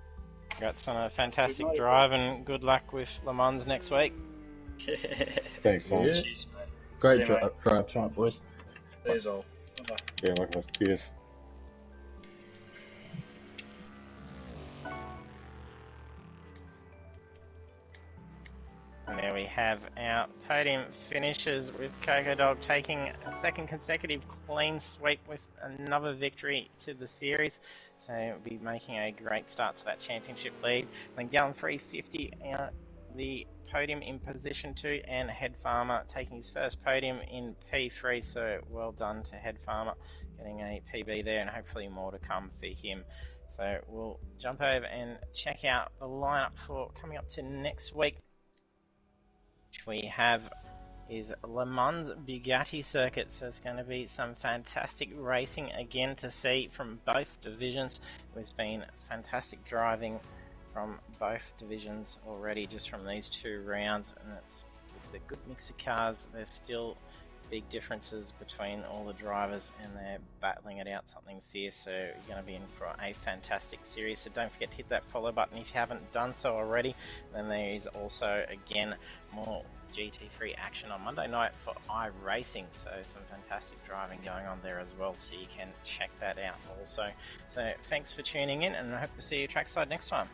Congrats on a fantastic drive, and good luck with Le Mans next week. Thanks, man. Yeah. Cheers, mate. Great drive tonight, boys. There's all. Bye-bye. Yeah, likewise. Cheers. And there we have our podium finishes with Coco Dog taking a second consecutive clean sweep with another victory to the series. So we'll be making a great start to that championship lead. Then Gallon 350 out the podium in position 2, and Head Farmer taking his first podium in P3. So well done to Head Farmer, getting a PB there, and hopefully more to come for him. So we'll jump over and check out the lineup for coming up to next week. Which we have is Le Mans Bugatti circuit, so it's going to be some fantastic racing again to see from both divisions. There's been fantastic driving from both divisions already just from these 2 rounds, and it's with the good mix of cars. There's still big differences between all the drivers, and they're battling it out something fierce. So you're going to be in for a fantastic series. So don't forget to hit that follow button if you haven't done so already. Then there is also again more GT3 action on Monday night for iRacing, so some fantastic driving going on there as well, so you can check that out also. So thanks for tuning in, and I hope to see you trackside next time.